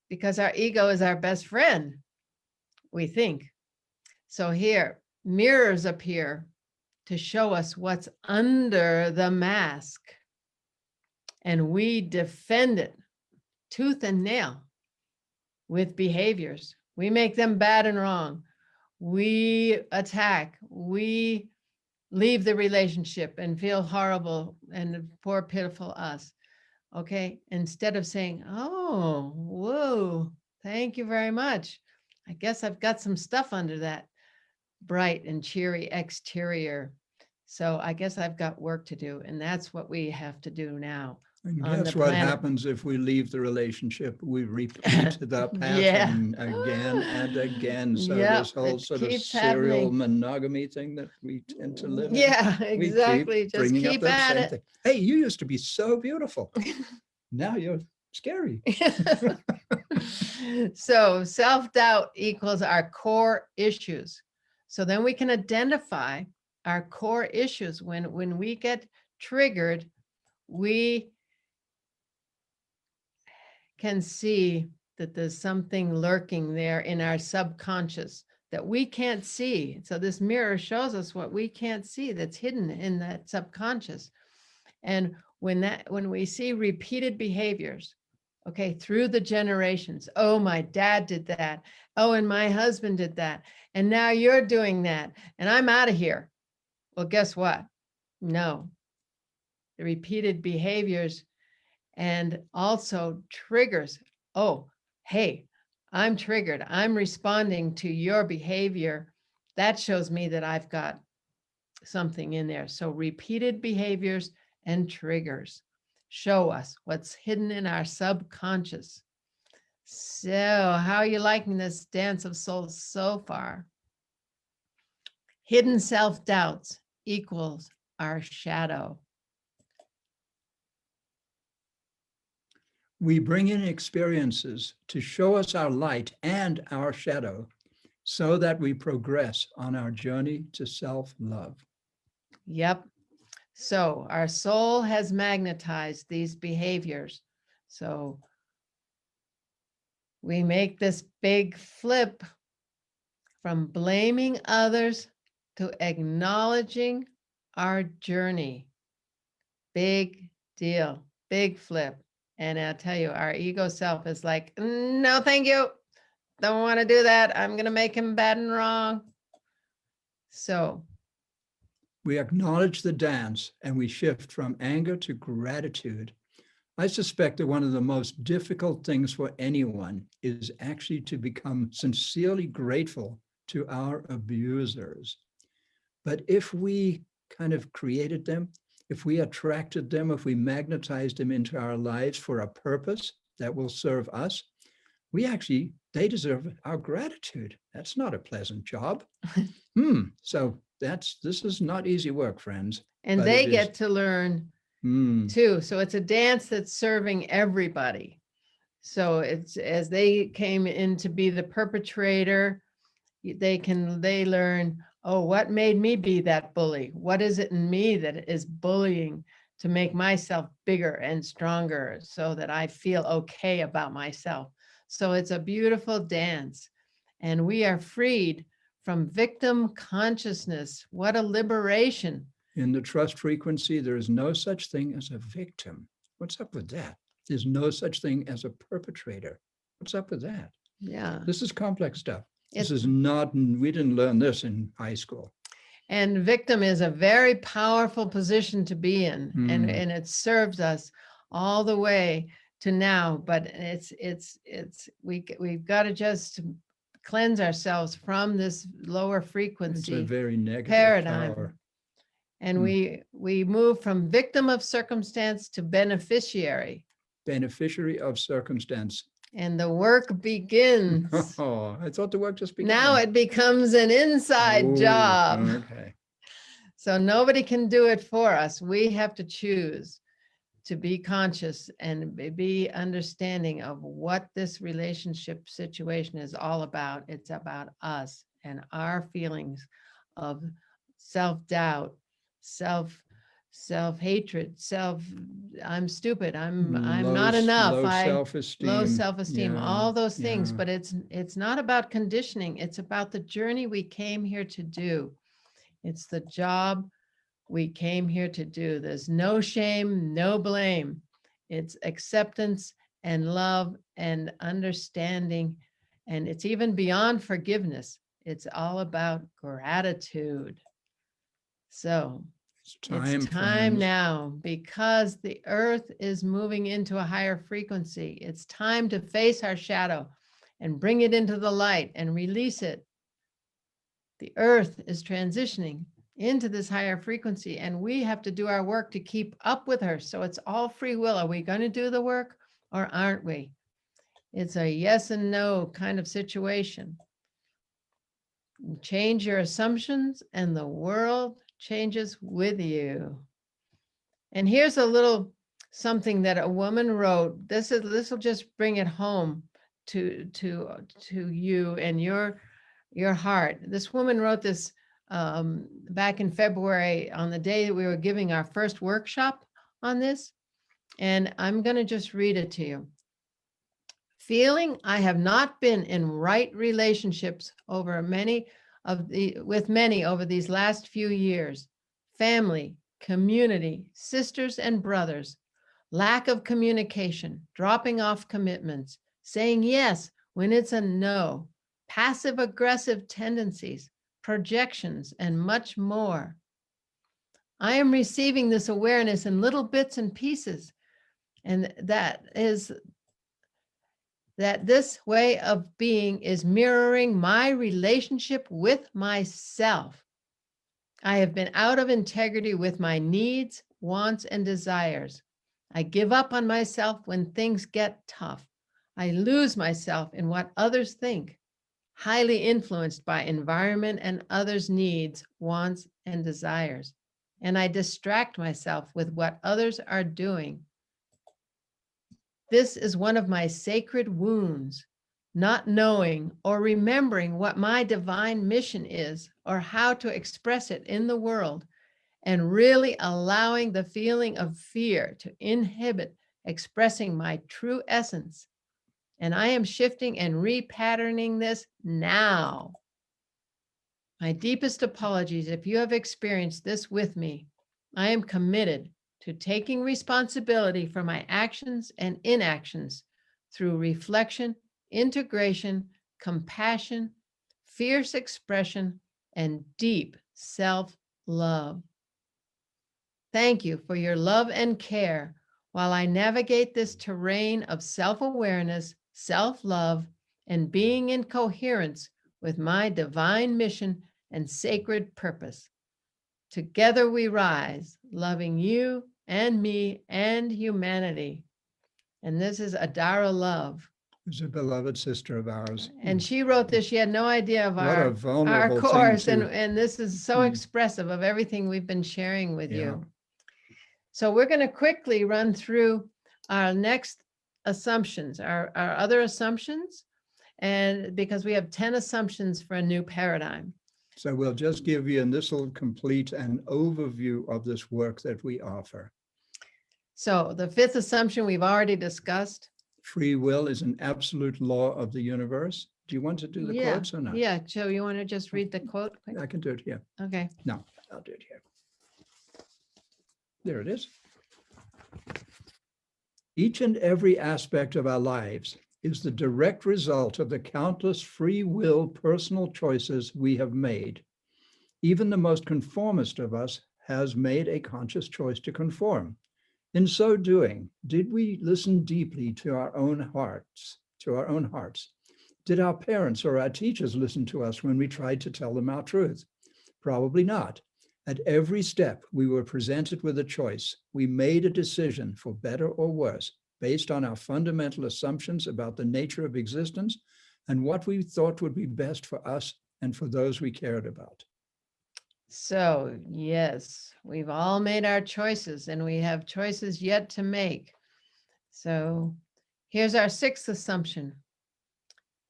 because our ego is our best friend, we think. So here, mirrors appear to show us what's under the mask. And we defend it tooth and nail with behaviors. We make them bad and wrong. We attack. We leave the relationship and feel horrible and poor, pitiful us. Okay. Instead of saying, oh, whoa, thank you very much. I guess I've got some stuff under that bright and cheery exterior. So I guess I've got work to do. And that's what we have to do now. And On guess the what planet. happens if we leave the relationship? We repeat the Yeah. pattern again and again. So Yep, this whole it sort of keeps serial happening. monogamy thing that we tend to live in. Yeah, we exactly. keep Just bringing keep up that at same it. thing. Hey, you used to be so beautiful. Now you're scary. So self-doubt equals our core issues. So then we can identify our core issues. When we get triggered, we can see that there's something lurking there in our subconscious that we can't see. So this mirror shows us what we can't see that's hidden in that subconscious. And when we see repeated behaviors, okay, through the generations, oh, my dad did that. Oh, and my husband did that. And now you're doing that. And I'm out of here. Well, guess what? No. The repeated behaviors and also triggers. Oh, hey, I'm triggered. I'm responding to your behavior. That shows me that I've got something in there. So repeated behaviors and triggers show us what's hidden in our subconscious. So how are you liking this dance of souls so far? Hidden self-doubts equals our shadow. We bring in experiences to show us our light and our shadow so that we progress on our journey to self-love. Yep. So our soul has magnetized these behaviors. So we make this big flip from blaming others to acknowledging our journey. Big deal, big flip. And I'll tell you, our ego self is like, no, thank you. Don't want to do that. I'm going to make him bad and wrong. So We acknowledge the dance and we shift from anger to gratitude. I suspect that one of the most difficult things for anyone is actually to become sincerely grateful to our abusers. But if we kind of created them, if we attracted them, if we magnetized them into our lives for a purpose that will serve us, they deserve our gratitude. That's not a pleasant job. So this is not easy work, friends. and but they it is. get to learn too. So it's a dance that's serving everybody. So it's as they came in to be the perpetrator, they learn, oh, what made me be that bully? What is it in me that is bullying to make myself bigger and stronger so that I feel okay about myself? So it's a beautiful dance. And we are freed from victim consciousness. What a liberation. In the trust frequency, there is no such thing as a victim. What's up with that? There's no such thing as a perpetrator. What's up with that? Yeah. This is complex stuff. This It's- is not, we didn't learn this in high school. And victim is a very powerful position to be in, and it serves us all the way to now. But we've got to just cleanse ourselves from this lower It's a frequency very negative paradigm. power. And we move from victim of circumstance to beneficiary, Beneficiary of circumstance. and the work begins. Oh, I thought the work just began. Now it becomes an inside Oh, job. Okay. So nobody can do it for us. We have to choose to be conscious and be understanding of what this relationship situation is all about. It's about us and our feelings of self-doubt, self-hatred, I'm stupid, I'm not enough, Low self-esteem. low self-esteem, Yeah, all those things. yeah. But it's not about conditioning. It's about the journey we came here to do. It's the job we came here to do. There's no shame, no blame. It's acceptance and love and understanding. And it's even beyond forgiveness. It's all about gratitude. So It's time, it's time friends. now, because the earth is moving into a higher frequency. It's time to face our shadow and bring it into the light and release it. The earth is transitioning into this higher frequency, and we have to do our work to keep up with her. So it's all free will. Are we going to do the work or aren't we? It's a yes and no kind of situation. Change your assumptions and the world changes with you. And here's a little something that a woman wrote. This will just bring it home to you and your heart. This woman wrote this back in February on the day that we were giving our first workshop on this. And I'm going to just read it to you. Feeling I have not been in right relationships over with many over these last few years. Family, community, sisters and brothers, lack of communication, dropping off commitments, saying yes when it's a no, passive aggressive tendencies, projections, and much more. I am receiving this awareness in little bits and pieces, and that this way of being is mirroring my relationship with myself. I have been out of integrity with my needs, wants, and desires. I give up on myself when things get tough. I lose myself in what others think, highly influenced by environment and others' needs, wants, and desires. And I distract myself with what others are doing. This is one of my sacred wounds, not knowing or remembering what my divine mission is or how to express it in the world, and really allowing the feeling of fear to inhibit expressing my true essence. And I am shifting and repatterning this now. My deepest apologies if you have experienced this with me. I am committed to taking responsibility for my actions and inactions through reflection, integration, compassion, fierce expression, and deep self-love. Thank you for your love and care while I navigate this terrain of self-awareness, self-love, and being in coherence with my divine mission and sacred purpose. Together we rise, loving you and me and humanity. And this is Adara Love. Who's a beloved sister of ours. And she wrote this. She had no idea of What a our vulnerable thing course. to- And this is so Mm. expressive of everything we've been sharing with Yeah. you. So we're going to quickly run through our next assumptions, our other assumptions, and because we have 10 assumptions for a new paradigm. So we'll just give you, and this will complete an overview of this work that we offer. So the fifth assumption we've already discussed. Free will is an absolute law of the universe. Do you want to do the quotes or not? Yeah, Joe, you want to just read the quote quick? I can do it here. Okay. No, I'll do it here. There it is. Each and every aspect of our lives is the direct result of the countless free will personal choices we have made. Even the most conformist of us has made a conscious choice to conform. In so doing, did we listen deeply to our own hearts? Did our parents or our teachers listen to us when we tried to tell them our truth? Probably not. At every step, we were presented with a choice. We made a decision for better or worse, based on our fundamental assumptions about the nature of existence and what we thought would be best for us and for those we cared about. So yes, we've all made our choices and we have choices yet to make. So here's our sixth assumption.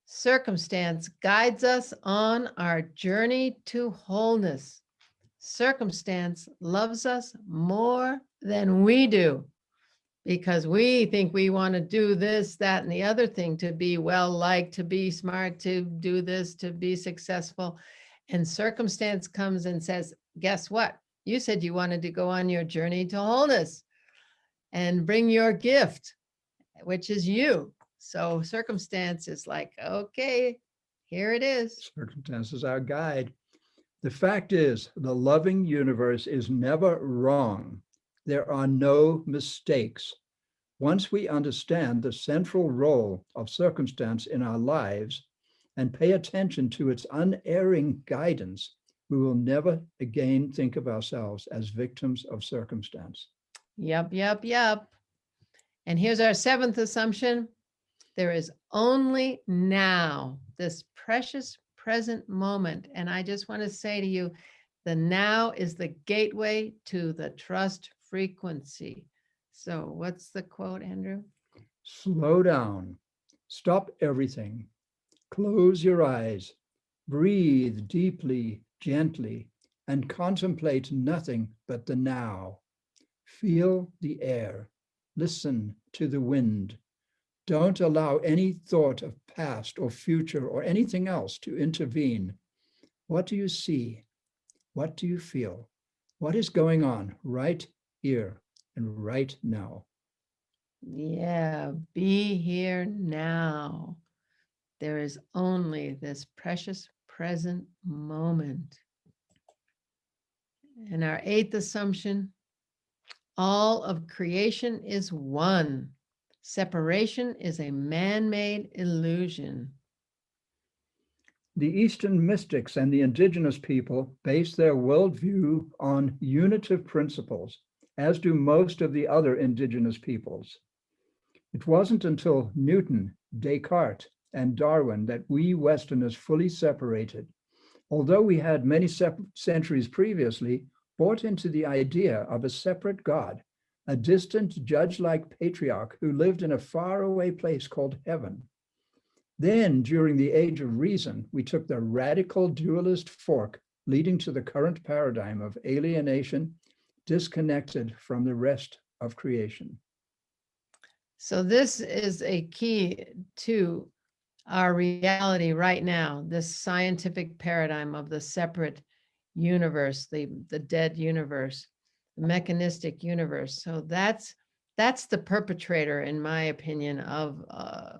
Circumstance guides us on our journey to wholeness. Circumstance loves us more than we do because we think we want to do this, that, and the other thing to be well-liked, to be smart, to do this, to be successful. And circumstance comes and says, guess what? You said you wanted to go on your journey to wholeness and bring your gift, which is you. So circumstance is like, okay, here it is. Circumstance is our guide. The fact is, the loving universe is never wrong. There are no mistakes. Once we understand the central role of circumstance in our lives and pay attention to its unerring guidance, we will never again think of ourselves as victims of circumstance. Yep. And here's our seventh assumption. There is only now, this precious present moment. And I just want to say to you, the now is the gateway to the trust frequency. So what's the quote, Andrew? Slow down, stop everything, close your eyes, breathe deeply gently, and contemplate nothing but the now. Feel the air. Listen to the wind. Don't allow any thought of past or future or anything else to intervene. What do you see? What do you feel? What is going on right here and right now? Yeah, be here now. There is only this precious present moment. And our eighth assumption, all of creation is one. Separation is a man-made illusion. The Eastern mystics and the indigenous people base their worldview on unitive principles, as do most of the other indigenous peoples. It wasn't until Newton, Descartes, and Darwin that we Westerners fully separated, although we had many centuries previously bought into the idea of a separate God, a distant judge-like patriarch who lived in a faraway place called heaven. Then, during the age of reason, we took the radical dualist fork leading to the current paradigm of alienation, disconnected from the rest of creation. So this is a key to our reality right now, this scientific paradigm of the separate universe, the dead universe, the mechanistic universe. So that's the perpetrator, in my opinion, of,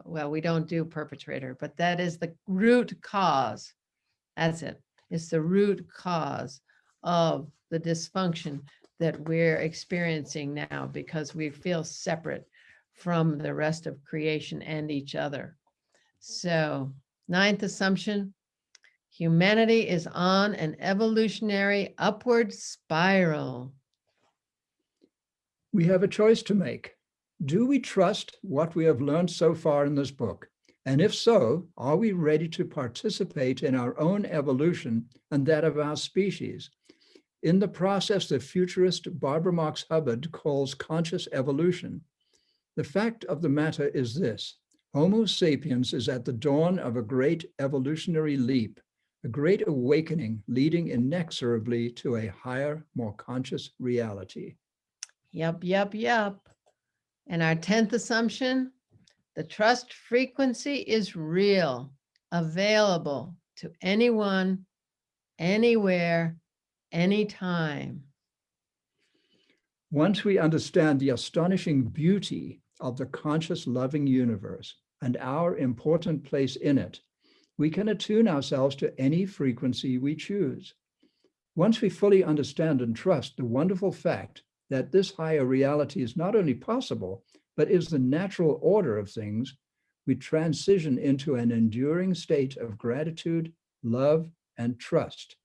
well, we don't do perpetrator, but that is the root cause. That's it. It's the root cause of the dysfunction that we're experiencing now because we feel separate from the rest of creation and each other. So, ninth assumption, humanity is on an evolutionary upward spiral. We have a choice to make. Do we trust what we have learned so far in this book? And if so, are we ready to participate in our own evolution and that of our species? In the process that futurist Barbara Marx Hubbard calls conscious evolution, the fact of the matter is this: Homo sapiens is at the dawn of a great evolutionary leap, a great awakening leading inexorably to a higher, more conscious reality. Yup. And our 10th assumption, the trust frequency is real, available to anyone, anywhere, anytime. Once we understand the astonishing beauty of the conscious loving universe and our important place in it, we can attune ourselves to any frequency we choose. Once we fully understand and trust the wonderful fact that this higher reality is not only possible, but is the natural order of things, we transition into an enduring state of gratitude, love, and trust,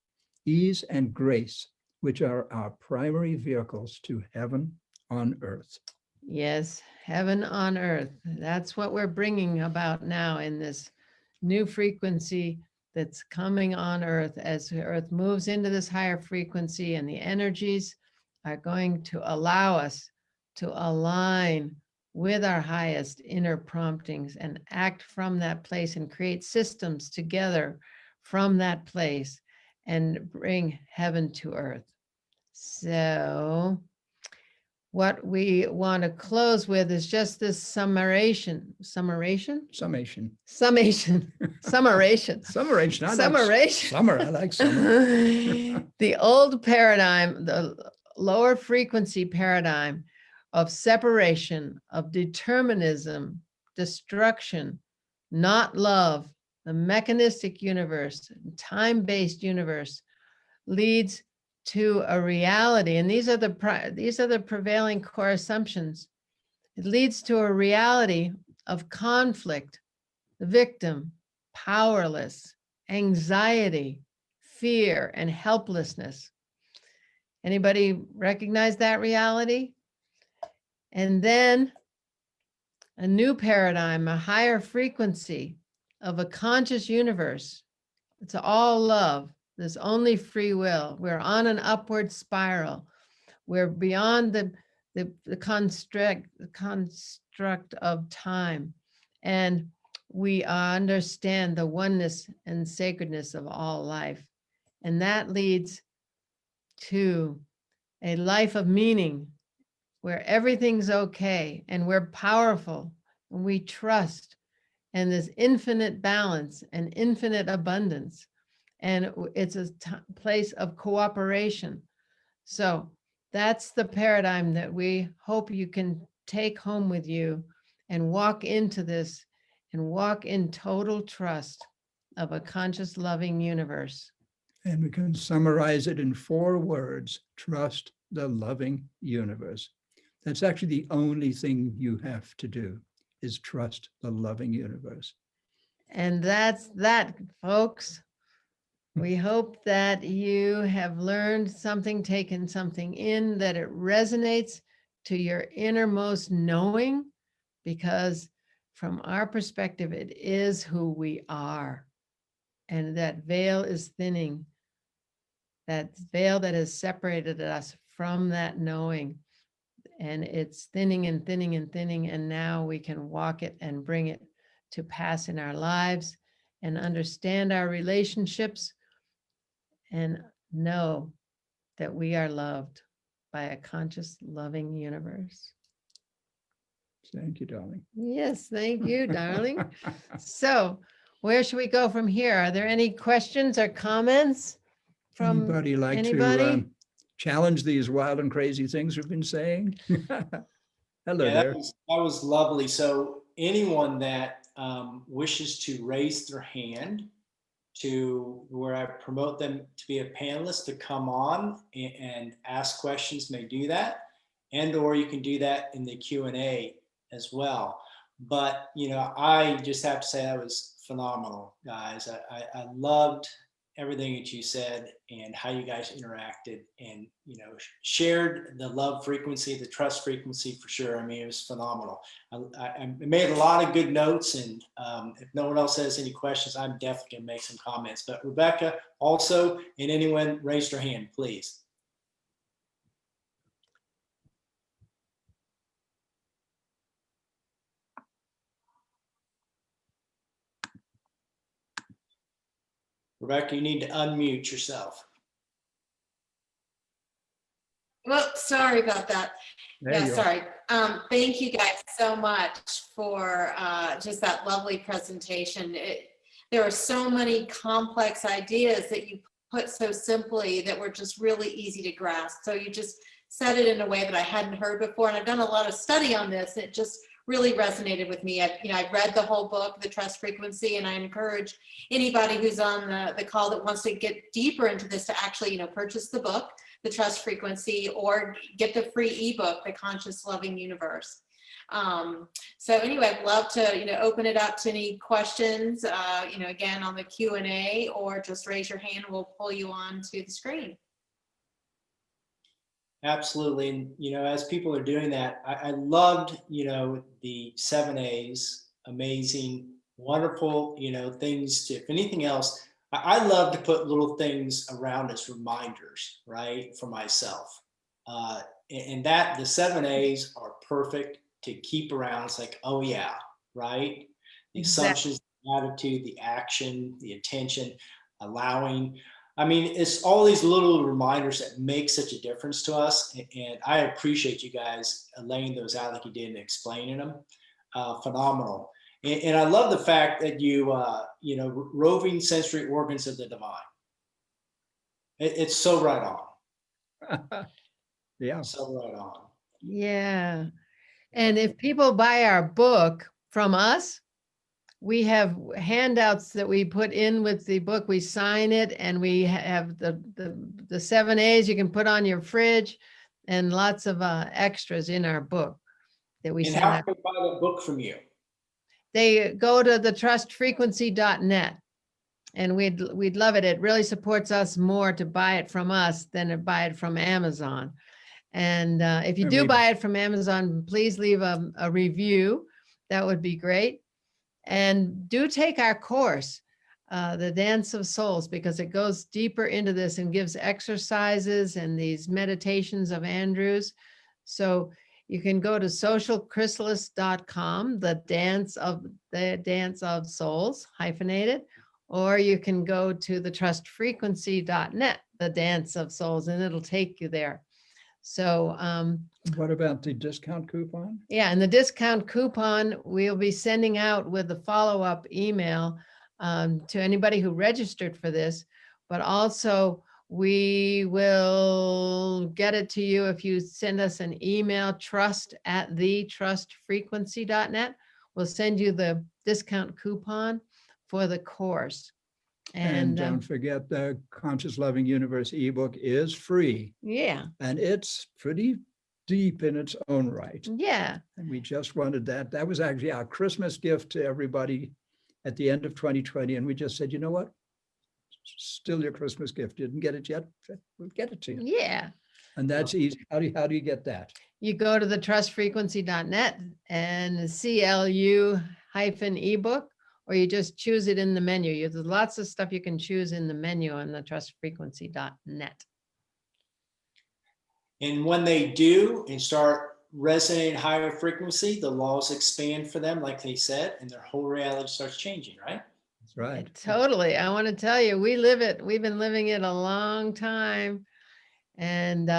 ease and grace, which are our primary vehicles to heaven on earth. Yes, heaven on earth. That's what we're bringing about now in this new frequency that's coming on earth as earth moves into this higher frequency, and the energies are going to allow us to align with our highest inner promptings and act from that place and create systems together from that place and bring heaven to earth. So what we want to close with is just this summation. Summation. Summation. I like summer. I like summer. The old paradigm, the lower frequency paradigm of separation, of determinism, destruction, not love, the mechanistic universe, time-based universe, leads to a reality, and these are the prevailing core assumptions. It leads to a reality of conflict, the victim, powerless, anxiety, fear, and helplessness. Anybody recognize that reality? And then a new paradigm, a higher frequency of a conscious universe. It's all love. There's only free will. We're on an upward spiral. We're beyond the construct of time. And we understand the oneness and sacredness of all life. And that leads to a life of meaning where everything's okay and we're powerful and we trust, and there's infinite balance and infinite abundance. And it's a place of cooperation. So that's the paradigm that we hope you can take home with you and walk into this and walk in total trust of a conscious, loving universe. And we can summarize it in 4 words: trust the loving universe. That's actually the only thing you have to do, is trust the loving universe. And that's that, folks. We hope that you have learned something, taken something in, that it resonates to your innermost knowing, because from our perspective, it is who we are. And that veil is thinning, that veil that has separated us from that knowing. And it's thinning and thinning and thinning. And now we can walk it and bring it to pass in our lives and understand our relationships and know that we are loved by a conscious, loving universe. Thank you, darling. Yes, thank you, darling. So where should we go from here? Are there any questions or comments from Anybody like anybody? to challenge these wild and crazy things we've been saying? Hello Yeah, there. that was lovely. So anyone that wishes to raise their hand to where I promote them to be a panelist to come on and ask questions may do that. And or you can do that in the Q&A as well. But, you know, I just have to say that was phenomenal, guys. I loved everything that you said and how you guys interacted and, you know, shared the love frequency, the trust frequency for sure. I mean, it was phenomenal. I made a lot of good notes, and if no one else has any questions, I'm definitely gonna make some comments. But Rebecca also, and anyone raise their hand, please. Rebecca, you need to unmute yourself. Well, sorry about that. There Yeah, you are. sorry. Thank you guys so much for just that lovely presentation. There are so many complex ideas that you put so simply that were just really easy to grasp. So you just said it in a way that I hadn't heard before. And I've done a lot of study on this. And it just really resonated with me. I've read the whole book, The Trust Frequency, and I encourage anybody who's on the call that wants to get deeper into this to actually, purchase the book, The Trust Frequency, or get the free ebook, The Conscious Loving Universe. So anyway, I'd love to, open it up to any questions, again, on the Q&A, or just raise your hand. We'll pull you on to the screen. Absolutely. And, as people are doing that, I loved, the 7 A's, amazing, wonderful, things to, if anything else, I love to put little things around as reminders, right, for myself. And that the 7 A's are perfect to keep around. It's like, oh yeah, right? The assumptions, the attitude, the action, the attention, allowing. I mean, it's all these little reminders that make such a difference to us. And I appreciate you guys laying those out like you did and explaining them. Phenomenal. And I love the fact that you, roving sensory organs of the divine. It's so right on. Yeah. So right on. Yeah. And if people buy our book from us, we have handouts that we put in with the book. We sign it, and we have the 7 A's you can put on your fridge, and lots of extras in our book that we And send how out. can we buy that book from you? They go to thetrustfrequency.net, and we'd love it. It really supports us more to buy it from us than to buy it from Amazon. And if you And do we- buy it from Amazon, please leave a review. That would be great. And do take our course, The Dance of Souls, because it goes deeper into this and gives exercises and these meditations of Andrew's. So you can go to socialchrysalis.com, the dance of souls, hyphenated, or you can go to the trustfrequency.net, the Dance of Souls, and it'll take you there. So What about the discount coupon? yeah, and the discount coupon we'll be sending out with the follow-up email to anybody who registered for this, but also we will get it to you if you send us an email, trust@thetrustfrequency.net. We'll send you the discount coupon for the course. And don't forget, the Conscious Loving Universe ebook is free, yeah, and it's pretty deep in its own right. yeah. And we just wanted that. That was actually our Christmas gift to everybody at the end of 2020. And we just said, you know what? Still your Christmas gift. You didn't get it yet? We'll get it to you. Yeah. And that's easy. How do you get that? You go to the trustfrequency.net and CLU-ebook, or you just choose it in the menu. There's lots of stuff you can choose in the menu on the trustfrequency.net. And when they do and start resonating higher frequency, the laws expand for them, like they said, and their whole reality starts changing, right? That's right. Totally. I want to tell you, we live it. We've been living it a long time. And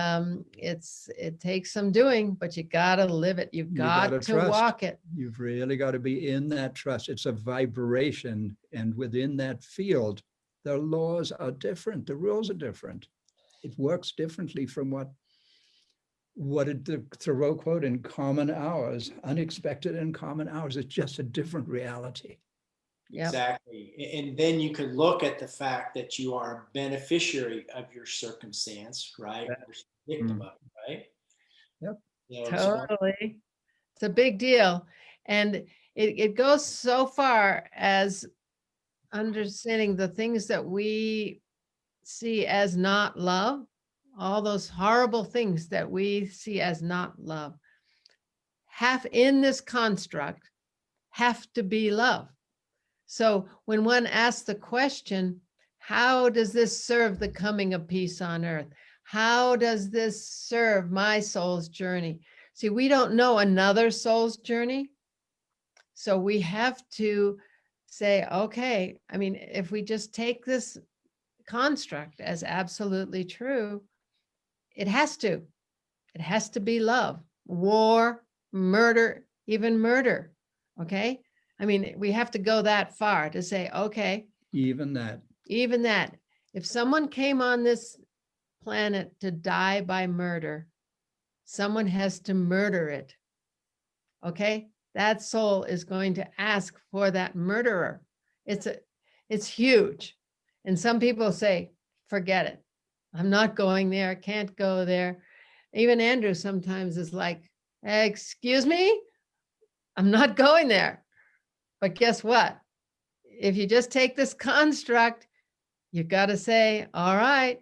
it takes some doing, but you got to live it. You've got to trust. walk it. You've really got to be in that trust. It's a vibration. And within that field, the laws are different. The rules are different. It works differently from what the Thoreau quote, in common hours, unexpected in common hours. It's just a different reality. Yep. Exactly. And then you could look at the fact that you are a beneficiary of your circumstance, right? Versus a victim of it, right? Yep. Totally. It's a big deal. And it goes so far as understanding the things that we see as not love, all those horrible things that we see as not love, have in this construct have to be love. So when one asks the question, how does this serve the coming of peace on earth? How does this serve my soul's journey? See, we don't know another soul's journey. So we have to say, okay, I mean, if we just take this construct as absolutely true, it has to be love, war, murder, even murder. Okay. I mean, we have to go that far to say, okay, Even that. if someone came on this planet to die by murder, someone has to murder it. Okay. That soul is going to ask for that murderer. It's huge. And some people say, forget it. I'm not going there. Can't go there. Even Andrew sometimes is like, excuse me, I'm not going there. But guess what? If you just take this construct, you've got to say, all right,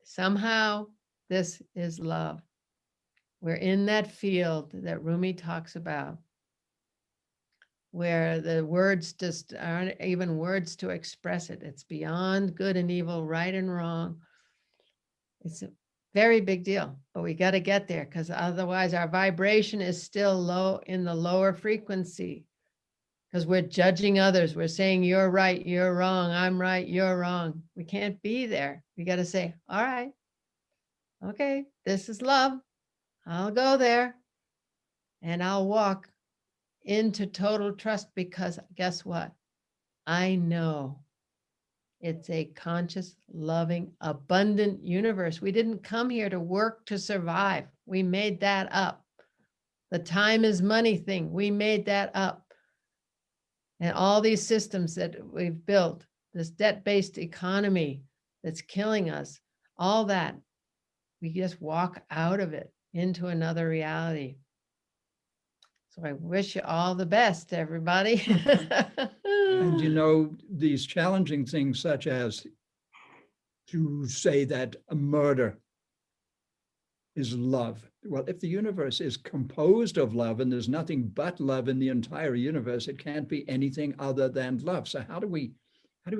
somehow this is love. We're in that field that Rumi talks about, where the words just aren't even words to express it. It's beyond good and evil, right and wrong. It's a very big deal, but we got to get there, because otherwise our vibration is still low in the lower frequency, because we're judging others. We're saying, you're right, you're wrong, I'm right, you're wrong. We can't be there. We got to say, all right, okay, this is love. I'll go there and I'll walk into total trust, because guess what? I know it's a conscious, loving, abundant universe. We didn't come here to work to survive. We made that up. The time is money thing, we made that up. And all these systems that we've built, this debt-based economy that's killing us, all that, we just walk out of it into another reality. So I wish you all the best, everybody. And you know, these challenging things, such as to say that a murder is love. Well, if the universe is composed of love and there's nothing but love in the entire universe, it can't be anything other than love. So how do we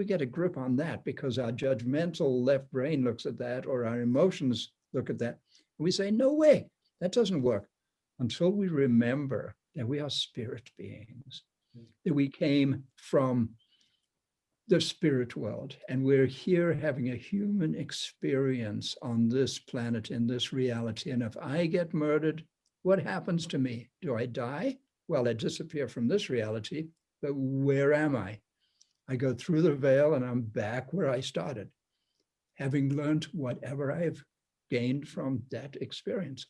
get a grip on that? Because our judgmental left brain looks at that, or our emotions look at that, and we say, no way, that doesn't work, until we remember that we are spirit beings, that we came from the spirit world, and we're here having a human experience on this planet, in this reality. And if I get murdered, what happens to me? Do I die? Well, I disappear from this reality, but where am I? I go through the veil and I'm back where I started, having learned whatever I've gained from that experience.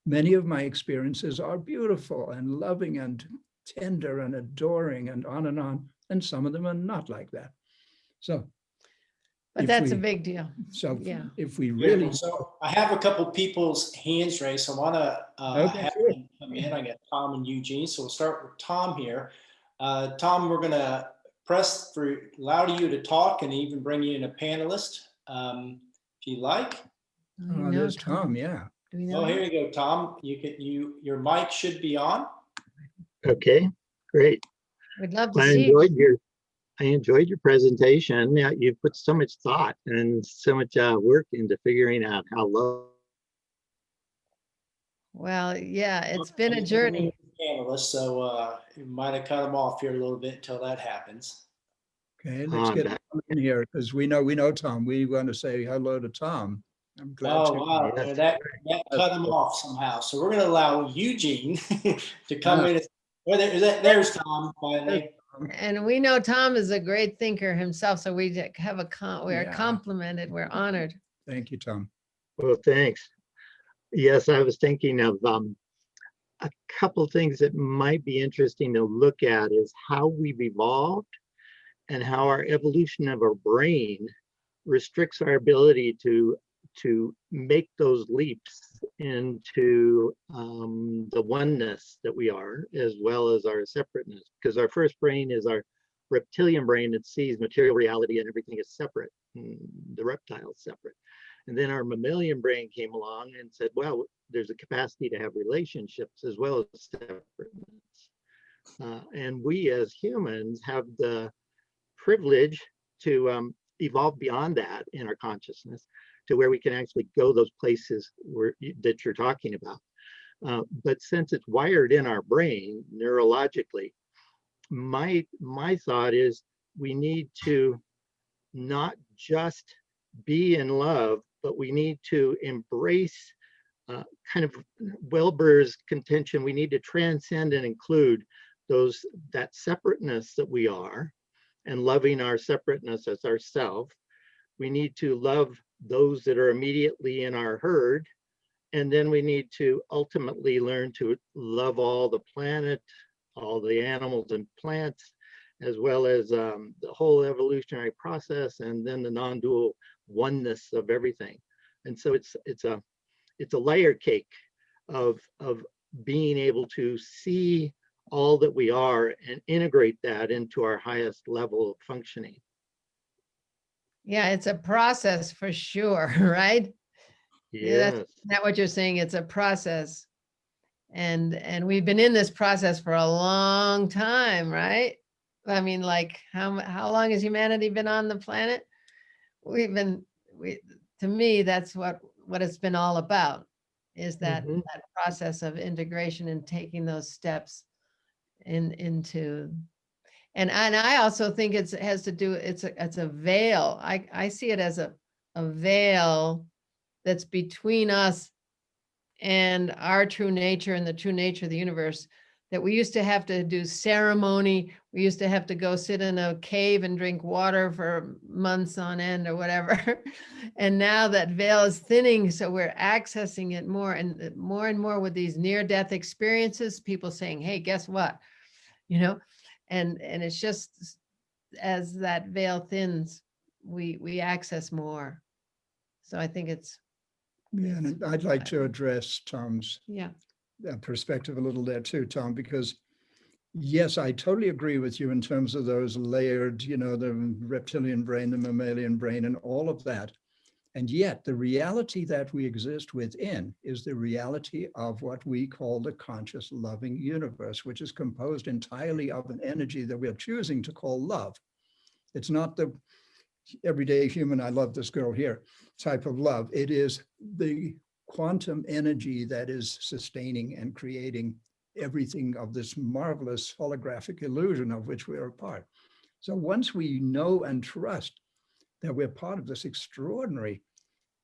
Many of my experiences are beautiful and loving and tender and adoring and on, and some of them are not like that. So, But if that's a we- big deal. so Yeah. if we Really? really, So I have a couple people's hands raised. So I want to Okay, have sure. them come in. I got Tom and Eugene. So we'll start with Tom here. Tom, we're going to allow you to talk and even bring you in a panelist if you like. We oh, know there's Tom, yeah. Do we know Oh, him? here you go, Tom. Your mic should be on. Okay, great. We'd love to I see you. enjoyed your presentation. Yeah, you put so much thought and so much work into figuring out how low. Well, yeah, it's been a journey. Panelist, so you might have cut him off here a little bit until that happens. Okay, let's get back. Tom in here, because we know Tom. We want to say hello to Tom. I'm glad Oh, to. wow. Yes. That cut him off somehow. So we're going to allow Eugene to come in. Well, there's Tom finally. And we know Tom is a great thinker himself, so we have we're Yeah. complimented, we're honored. Thank you, Tom. Well, thanks. Yes, I was thinking of a couple things that might be interesting to look at is how we've evolved and how our evolution of our brain restricts our ability to make those leaps into the oneness that we are, as well as our separateness. Because our first brain is our reptilian brain that sees material reality and everything is separate. The reptile is separate. And then our mammalian brain came along and said, well, there's a capacity to have relationships as well as separateness. And we as humans have the privilege to evolve beyond that in our consciousness to where we can actually go those places that you're talking about. But since it's wired in our brain neurologically, my thought is we need to not just be in love, but we need to embrace kind of Wilber's contention. We need to transcend and include that separateness that we are, and loving our separateness as ourself. We need to love those that are immediately in our herd. And then we need to ultimately learn to love all the planet, all the animals and plants, as well as the whole evolutionary process, and then the non-dual oneness of everything. And so it's a layer cake of being able to see all that we are and integrate that into our highest level of functioning. Yeah, it's a process for sure, right? Yeah, Yes. that's what you're saying. It's a process. And we've been in this process for a long time, right? I mean, like how long has humanity been on the planet? To me, that's what it's been all about, is that Mhm. that process of integration and taking those steps into. And I also think it has to do, it's a veil. I see it as a veil that's between us and our true nature and the true nature of the universe, that we used to have to do ceremony. We used to have to go sit in a cave and drink water for months on end or whatever. And now that veil is thinning, so we're accessing it more and more with these near-death experiences, people saying, hey, guess what? And it's just as that veil thins, we access more. So I think it's Yeah, and I'd like to address Tom's yeah. perspective a little there too, Tom, because yes, I totally agree with you in terms of those layered, the reptilian brain, the mammalian brain, and all of that. And yet the reality that we exist within is the reality of what we call the conscious loving universe, which is composed entirely of an energy that we are choosing to call love. It's not the everyday human, I love this girl here type of love. It is the quantum energy that is sustaining and creating everything of this marvelous holographic illusion of which we are a part. So once we know and trust that we're part of this extraordinary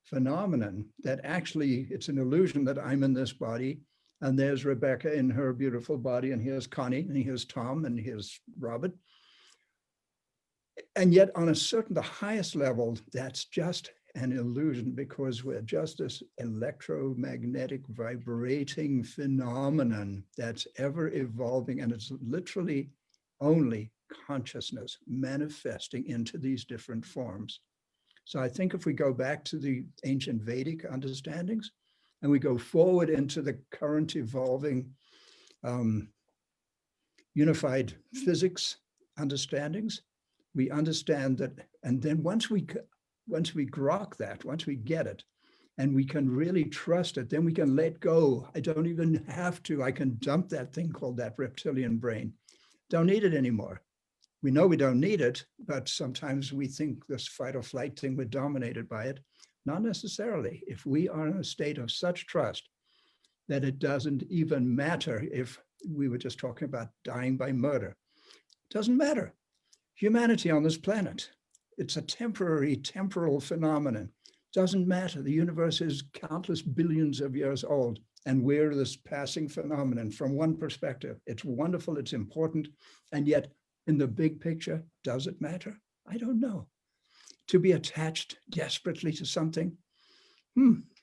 phenomenon, that actually it's an illusion that I'm in this body, and there's Rebecca in her beautiful body, and here's Connie, and here's Tom, and here's Robert. And yet on a certain, the highest level, that's just an illusion, because we're just this electromagnetic vibrating phenomenon that's ever evolving, and it's literally only consciousness manifesting into these different forms. So I think if we go back to the ancient Vedic understandings and we go forward into the current evolving unified physics understandings, we understand that, and then once we grok that, once we get it, and we can really trust it, then we can let go. I don't even have to, I can dump that thing called that reptilian brain. Don't need it anymore. We know we don't need it, but sometimes we think this fight or flight thing, we're dominated by it. Not necessarily. If we are in a state of such trust that it doesn't even matter if we were just talking about dying by murder. It doesn't matter. Humanity on this planet, it's a temporary, temporal phenomenon. Doesn't matter. The universe is countless billions of years old, and we're this passing phenomenon from one perspective. It's wonderful, it's important, and yet in the big picture, does it matter? I don't know. To be attached desperately to something?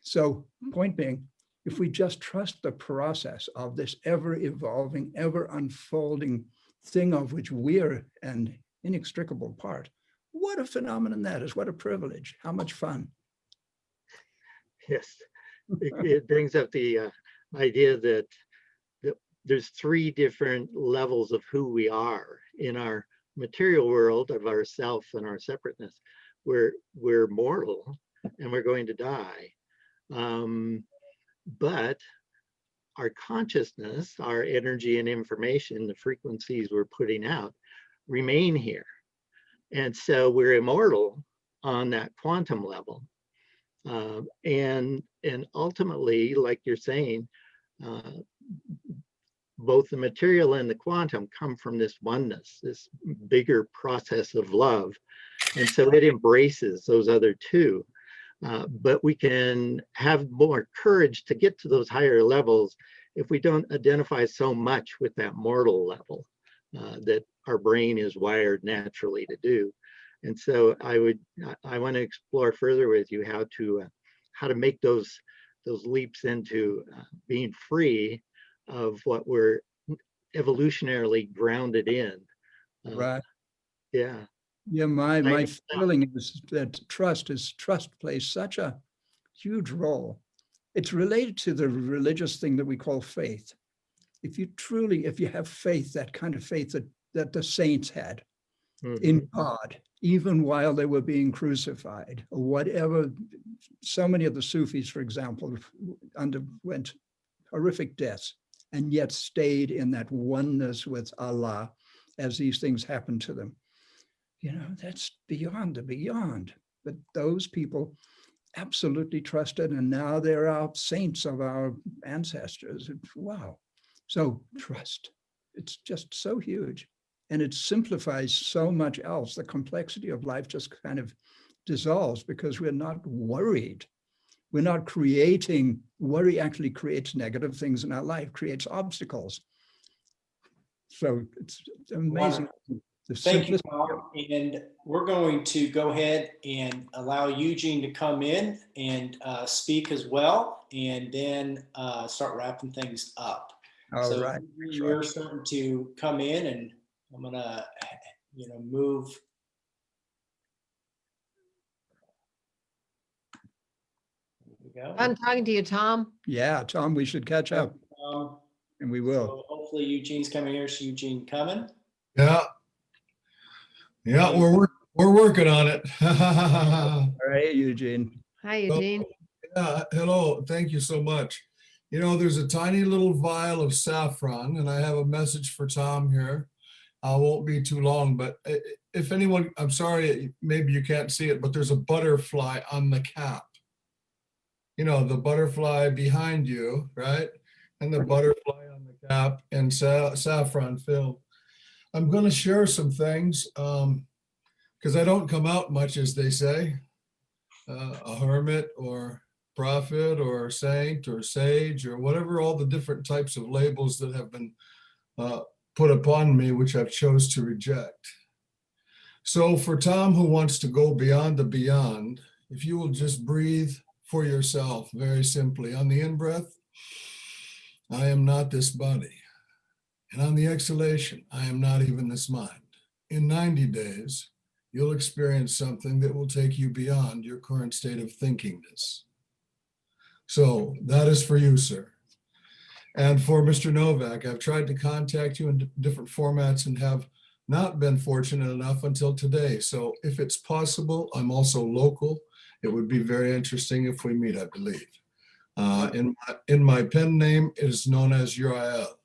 So point being, if we just trust the process of this ever evolving, ever unfolding thing of which we're an inextricable part, what a phenomenon that is, what a privilege, how much fun. Yes, it brings up the idea that there's three different levels of who we are in our material world of ourself and our separateness. We're mortal and we're going to die. But our consciousness, our energy and information, the frequencies we're putting out remain here. And so we're immortal on that quantum level. And ultimately, like you're saying, both the material and the quantum come from this oneness, this bigger process of love. And so it embraces those other two. But we can have more courage to get to those higher levels if we don't identify so much with that mortal level that our brain is wired naturally to do. And so I want to explore further with you how to make those leaps into being free of what we're evolutionarily grounded in. Right. Yeah. Yeah, my feeling is that trust plays such a huge role. It's related to the religious thing that we call faith. If you have faith, that kind of faith that the saints had in God, even while they were being crucified, or whatever. So many of the Sufis, for example, underwent horrific deaths and yet stayed in that oneness with Allah as these things happened to them. You know, that's beyond the beyond. But those people absolutely trusted, and now they're our saints of our ancestors. Wow. So trust, it's just so huge. And it simplifies so much else. The complexity of life just kind of dissolves because we're not worried. We're not creating, worry actually creates negative things in our life, creates obstacles. So it's amazing. Thank you, Tom. And we're going to go ahead and allow Eugene to come in and speak as well, and then start wrapping things up. All right. You're starting to come in, and I'm gonna, move. There we go. I'm talking to you, Tom. Yeah, Tom, we should catch up, and we will. So hopefully Eugene's coming here. So Eugene coming. Yeah, we're working on it. All right, Eugene. Hi, Eugene. Yeah, hello. Thank you so much. You know, there's a tiny little vial of saffron, and I have a message for Tom here. I won't be too long, but if anyone, I'm sorry, maybe you can't see it, but there's a butterfly on the cap. You know, the butterfly behind you, right? And the butterfly on the cap and saffron filled. I'm going to share some things because I don't come out much, as they say, a hermit or prophet or saint or sage or whatever, all the different types of labels that have been put upon me, which I've chose to reject. So for Tom, who wants to go beyond the beyond, if you will just breathe for yourself very simply. On the in-breath, I am not this body. And on the exhalation, I am not even this mind. In 90 days, you'll experience something that will take you beyond your current state of thinkingness. So that is for you, sir. And for Mr. Novak, I've tried to contact you in different formats and have not been fortunate enough until today. So if it's possible, I'm also local. It would be very interesting if we meet, I believe. In my pen name, it is known as Uriel.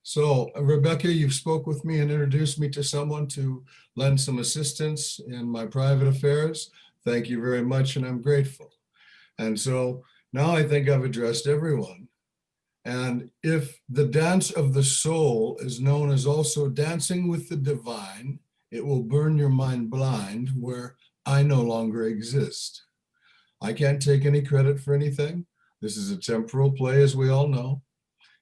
So Rebecca, you spoke with me and introduced me to someone to lend some assistance in my private affairs. Thank you very much, and I'm grateful. And so now I think I've addressed everyone. And if the dance of the soul is known as also dancing with the divine, it will burn your mind blind where I no longer exist. I can't take any credit for anything. This is a temporal play, as we all know.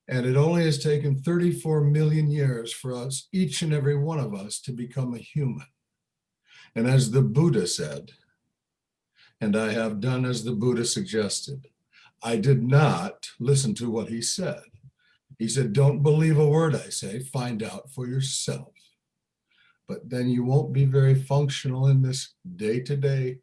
And it only has taken 34 million years for us, each and every one of us, to become a human. And as the Buddha said, and I have done as the Buddha suggested, I did not listen to what he said. He said, don't believe a word I say, find out for yourself. But then you won't be very functional in this day-to-day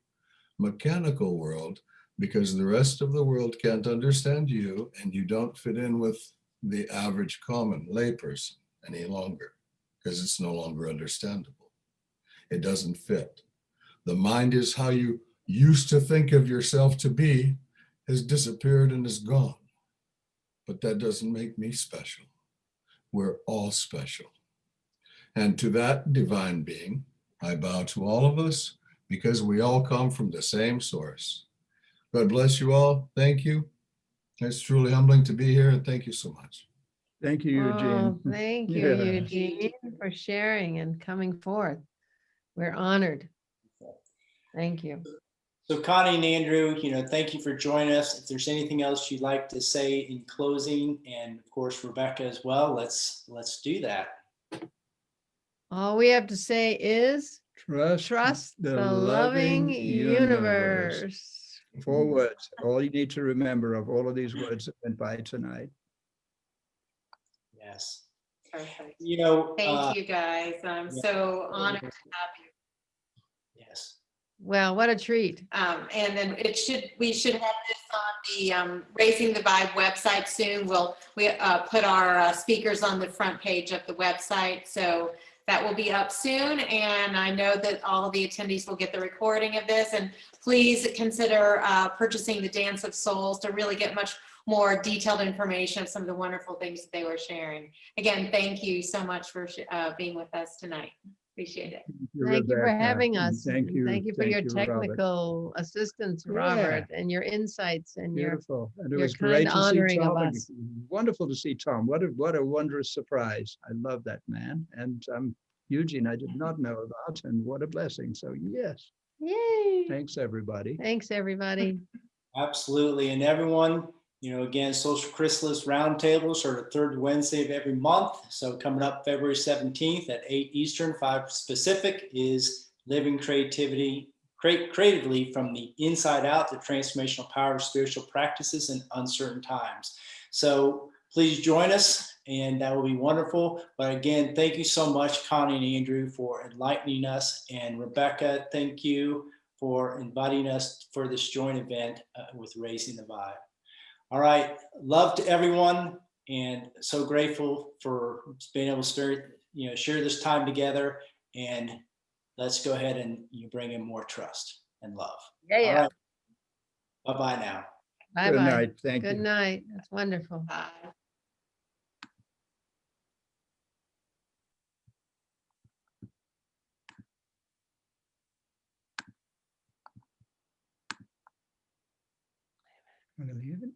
mechanical world because the rest of the world can't understand you and you don't fit in with the average common layperson any longer because it's no longer understandable. It doesn't fit. The mind is how you used to think of yourself to be has disappeared and is gone. But that doesn't make me special. We're all special. And to that divine being, I bow to all of us because we all come from the same source. God bless you all. Thank you. It's truly humbling to be here, and thank you so much. Thank you, Eugene. Oh, thank you, Yeah. Eugene, for sharing and coming forth. We're honored. Thank you. So Connie and Andrew, thank you for joining us. If there's anything else you'd like to say in closing, and of course, Rebecca as well, let's do that. All we have to say is trust the loving universe. 4 words. All you need to remember of all of these words that went by tonight. Yes. Perfect. Thank Thank you, guys. I'm so honored to have you. Yes. Well, what a treat. And then we should have this on the Raising the Vibe website soon. We put our speakers on the front page of the website. So that will be up soon. And I know that all of the attendees will get the recording of this. And please consider purchasing the Dance of Souls to really get much more detailed information of some of the wonderful things that they were sharing. Again, thank you so much for being with us tonight. Appreciate it. Thank you for Rebecca. having us. Thank you. Thank you for your Robert. technical assistance, Yeah. Robert, and your insights and Beautiful. And it your was kind great to see honoring of Tom. us. Wonderful to see Tom. What a wondrous surprise. I love that man. And Eugene, I did not know about, and what a blessing. So yes, Yay. thanks everybody. Thanks, everybody. Absolutely. And everyone, again, Social Chrysalis Roundtable, sort of third Wednesday of every month. So coming up February 17th at 8 Eastern, 5 Pacific is Living Creatively from the Inside Out, the transformational power of spiritual practices in uncertain times. So please join us, and that will be wonderful. But again, thank you so much, Connie and Andrew, for enlightening us. And Rebecca, thank you for inviting us for this joint event with Raising the Vibe. All right, love to everyone, and so grateful for being able to share this time together. And let's go ahead and bring in more trust and love. Yeah. All right. Bye-bye now. Bye-bye. Good night. Thank you. Good night. That's wonderful. Bye. Want to leave it?